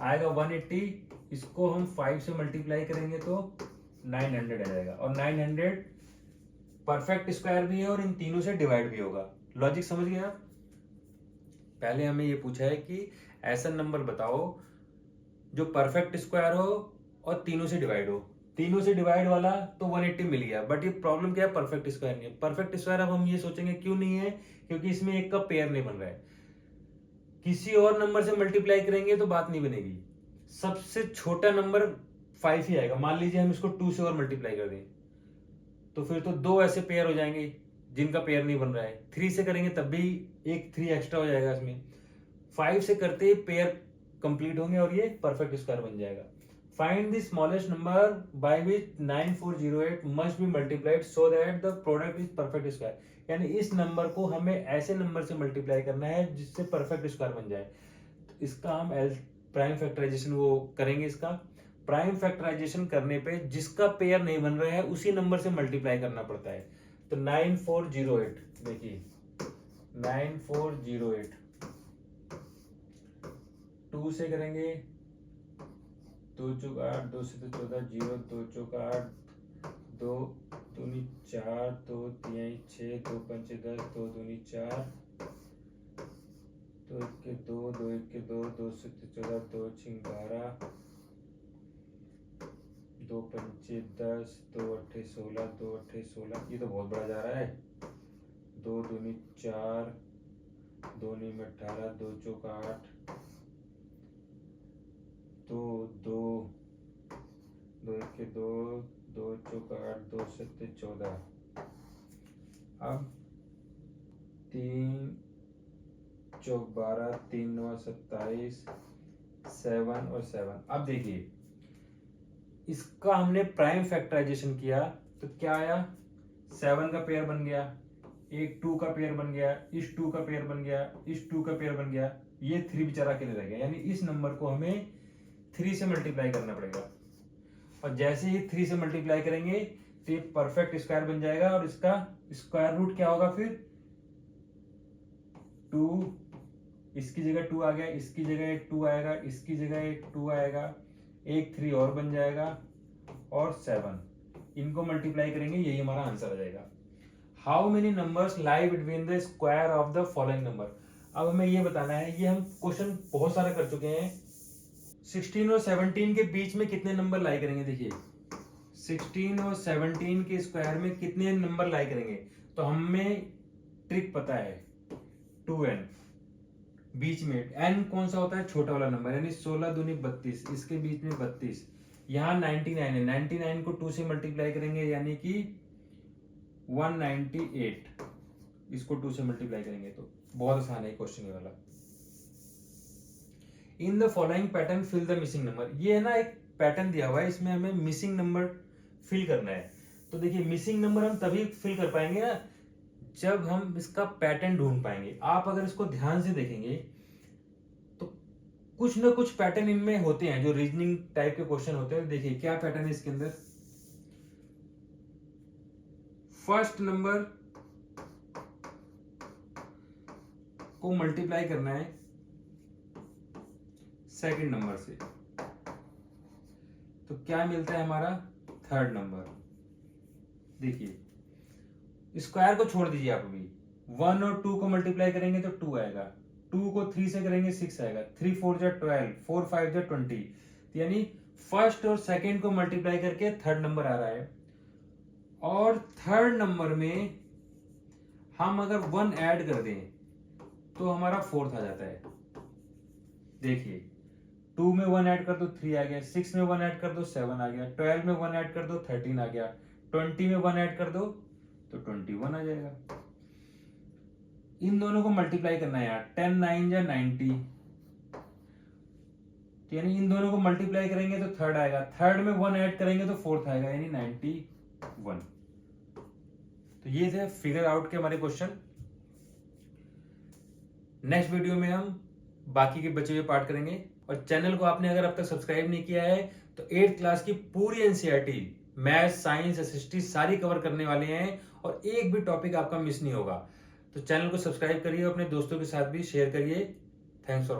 आएगा 180, इसको हम 5 से मल्टीप्लाई करेंगे तो 900 आ जाएगा, और 900 परफेक्ट स्क्वायर भी है और इन तीनों से डिवाइड भी होगा। लॉजिक समझ गए आप? पहले हमें ये पूछा है कि ऐसा नंबर बताओ जो परफेक्ट स्क्वायर हो और तीनों से डिवाइड हो। तीनों से डिवाइड वाला तो 180 मिल गया, बट ये प्रॉब्लम क्या है, परफेक्ट स्क्वायर नहीं है। परफेक्ट स्क्वायर अब हम ये सोचेंगे क्यों नहीं है, क्योंकि इसमें एक का पेयर नहीं बन रहा है। किसी और नंबर से मल्टीप्लाई करेंगे तो बात नहीं बनेगी, सबसे छोटा नंबर 5 ही आएगा। मान लीजिए हम इसको 2 से और मल्टीप्लाई कर दें तो फिर तो 2 ऐसे पेयर हो जाएंगे जिनका पेयर नहीं बन रहा है। 3 से करेंगे तब भी एक 3 एक्स्ट्रा हो जाएगा इसमें। 5 से करते ही पेयर कंप्लीट होंगे और ये परफेक्ट स्क्वायर बन जाएगा। Find the smallest number by which 9408 must be multiplied so that the product is perfect square, यानी इस नंबर को हमें ऐसे नंबर से मल्टीप्लाई करना है जिससे परफेक्ट स्क्वायर बन जाए। तो इसका हम प्राइम फैक्टराइजेशन वो करेंगे। इसका प्राइम फैक्टराइजेशन करने पे जिसका पेयर नहीं बन रहा है उसी नंबर से मल्टीप्लाई करना पड़ता है। तो 9408, देखिए 9408 2 से करेंगे, 2 चौक 8, 2 से तो 14, 0 2 चौक 8, 2 दूनी 4, 2 तिहाई 6, 2 पंचे 10, 2 दूनी 4, 2 1 2, 2 1 2, 2 7 14, 2 6 12, 2 पंचे 10, 2 8 16, 2 8 16, ये तो बहुत बड़ा जा रहा है। 2 दूनी 4, 2 नी में 18, 2 चौक 8, 2 2, 2 1 2, 2 चौक 8, 2 7 14। अब 3 चौक 12, 3 9 27, 7 और 7। अब देखिए इसका हमने प्राइम फैक्टराइजेशन किया तो क्या आया, 7 का पेयर बन गया, एक 2 का पेयर बन गया, इस 2 का पेयर बन गया, इस 2 का पेयर बन गया, ये 3 बेचारा अकेले रह गया। यानी इस नंबर को हमें 3 से मल्टीप्लाई करना पड़ेगा, और जैसे ही 3 से मल्टीप्लाई करेंगे तो ये परफेक्ट स्क्वायर बन जाएगा, और इसका स्क्वायर रूट क्या होगा फिर 2, इसकी जगह 2 आ गया, इसकी जगह एक 2 आएगा, इसकी जगह एक 2 आएगा, एक 3 और बन जाएगा, और 7 इनको मल्टीप्लाई करेंगे, यही हमारा आंसर आ जाएगा। How many numbers lie between the square of the following number. अब हमें ये बताना है, ये हम क्वेश्चन बहुत सारे कर चुके हैं। 16 और 17 के बीच में कितने नंबर लाई करेंगे, देखिए 16 और 17 के स्क्वायर में कितने नंबर लाई करेंगे, तो हमें ट्रिक पता है 2n, बीच में n कौन सा होता है, छोटा वाला नंबर, यानी 16 दूनी 32, इसके बीच में 32, यहाँ 99 है, 99 को 2 से मल्टीप्लाई करेंगे यानी कि 198, इसको 2 से मल्टीप्लाई करेंगे तो बहुत आसान है क्वेश्चन ये वाला। In the following pattern fill the missing number, ये है ना एक पैटर्न दिया हुआ है, इसमें हमें मिसिंग नंबर फिल करना है। तो देखिए मिसिंग नंबर हम तभी फिल कर पाएंगे ना जब हम इसका पैटर्न ढूंढ पाएंगे। आप अगर इसको ध्यान से देखेंगे तो कुछ ना कुछ पैटर्न इनमें होते हैं, जो रीजनिंग टाइप के क्वेश्चन होते हैं। देखिए क्या पैटर्न है इसके अंदर, फर्स्ट नंबर को मल्टीप्लाई करना है सेकंड नंबर से, तो क्या मिलता है हमारा थर्ड नंबर। देखिए स्क्वायर को छोड़ दीजिए आप अभी, 1 और 2 को मल्टीप्लाई करेंगे तो 2 आएगा, 2 को 3 से करेंगे 6 आएगा, 3 4 जा 12, 4 5 जा 20, यानी फर्स्ट और सेकंड को मल्टीप्लाई करके थर्ड नंबर आ रहा है। और थर्ड नंबर में हम अगर 1 ऐड कर दें तो हमारा फोर्थ आ जाता है। देखिए 2 में 1 ऐड कर दो 3 आ गया, 6 में 1 ऐड कर दो 7 आ गया, 12 में 1 ऐड कर दो 13 आ गया, 20 में 1 ऐड कर दो तो 21 आ जाएगा। इन दोनों को मल्टीप्लाई करना है यार, 10 9 जा 90, यानी इन दोनों को मल्टीप्लाई करेंगे तो थर्ड आएगा, थर्ड में 1 ऐड करेंगे तो फोर्थ आएगा, यानी 91। तो ये थे फिगर आउट के हमारे क्वेश्चन। नेक्स्ट वीडियो में हम बाकी के बचे हुए पार्ट करेंगे। और चैनल को आपने अगर अब तक सब्सक्राइब नहीं किया है तो 8th क्लास की पूरी एनसीईआरटी मैथ साइंस एसएसटी सारी कवर करने वाले हैं, और एक भी टॉपिक आपका मिस नहीं होगा। तो चैनल को सब्सक्राइब करिए, अपने दोस्तों के साथ भी शेयर करिए। Thanks for watching.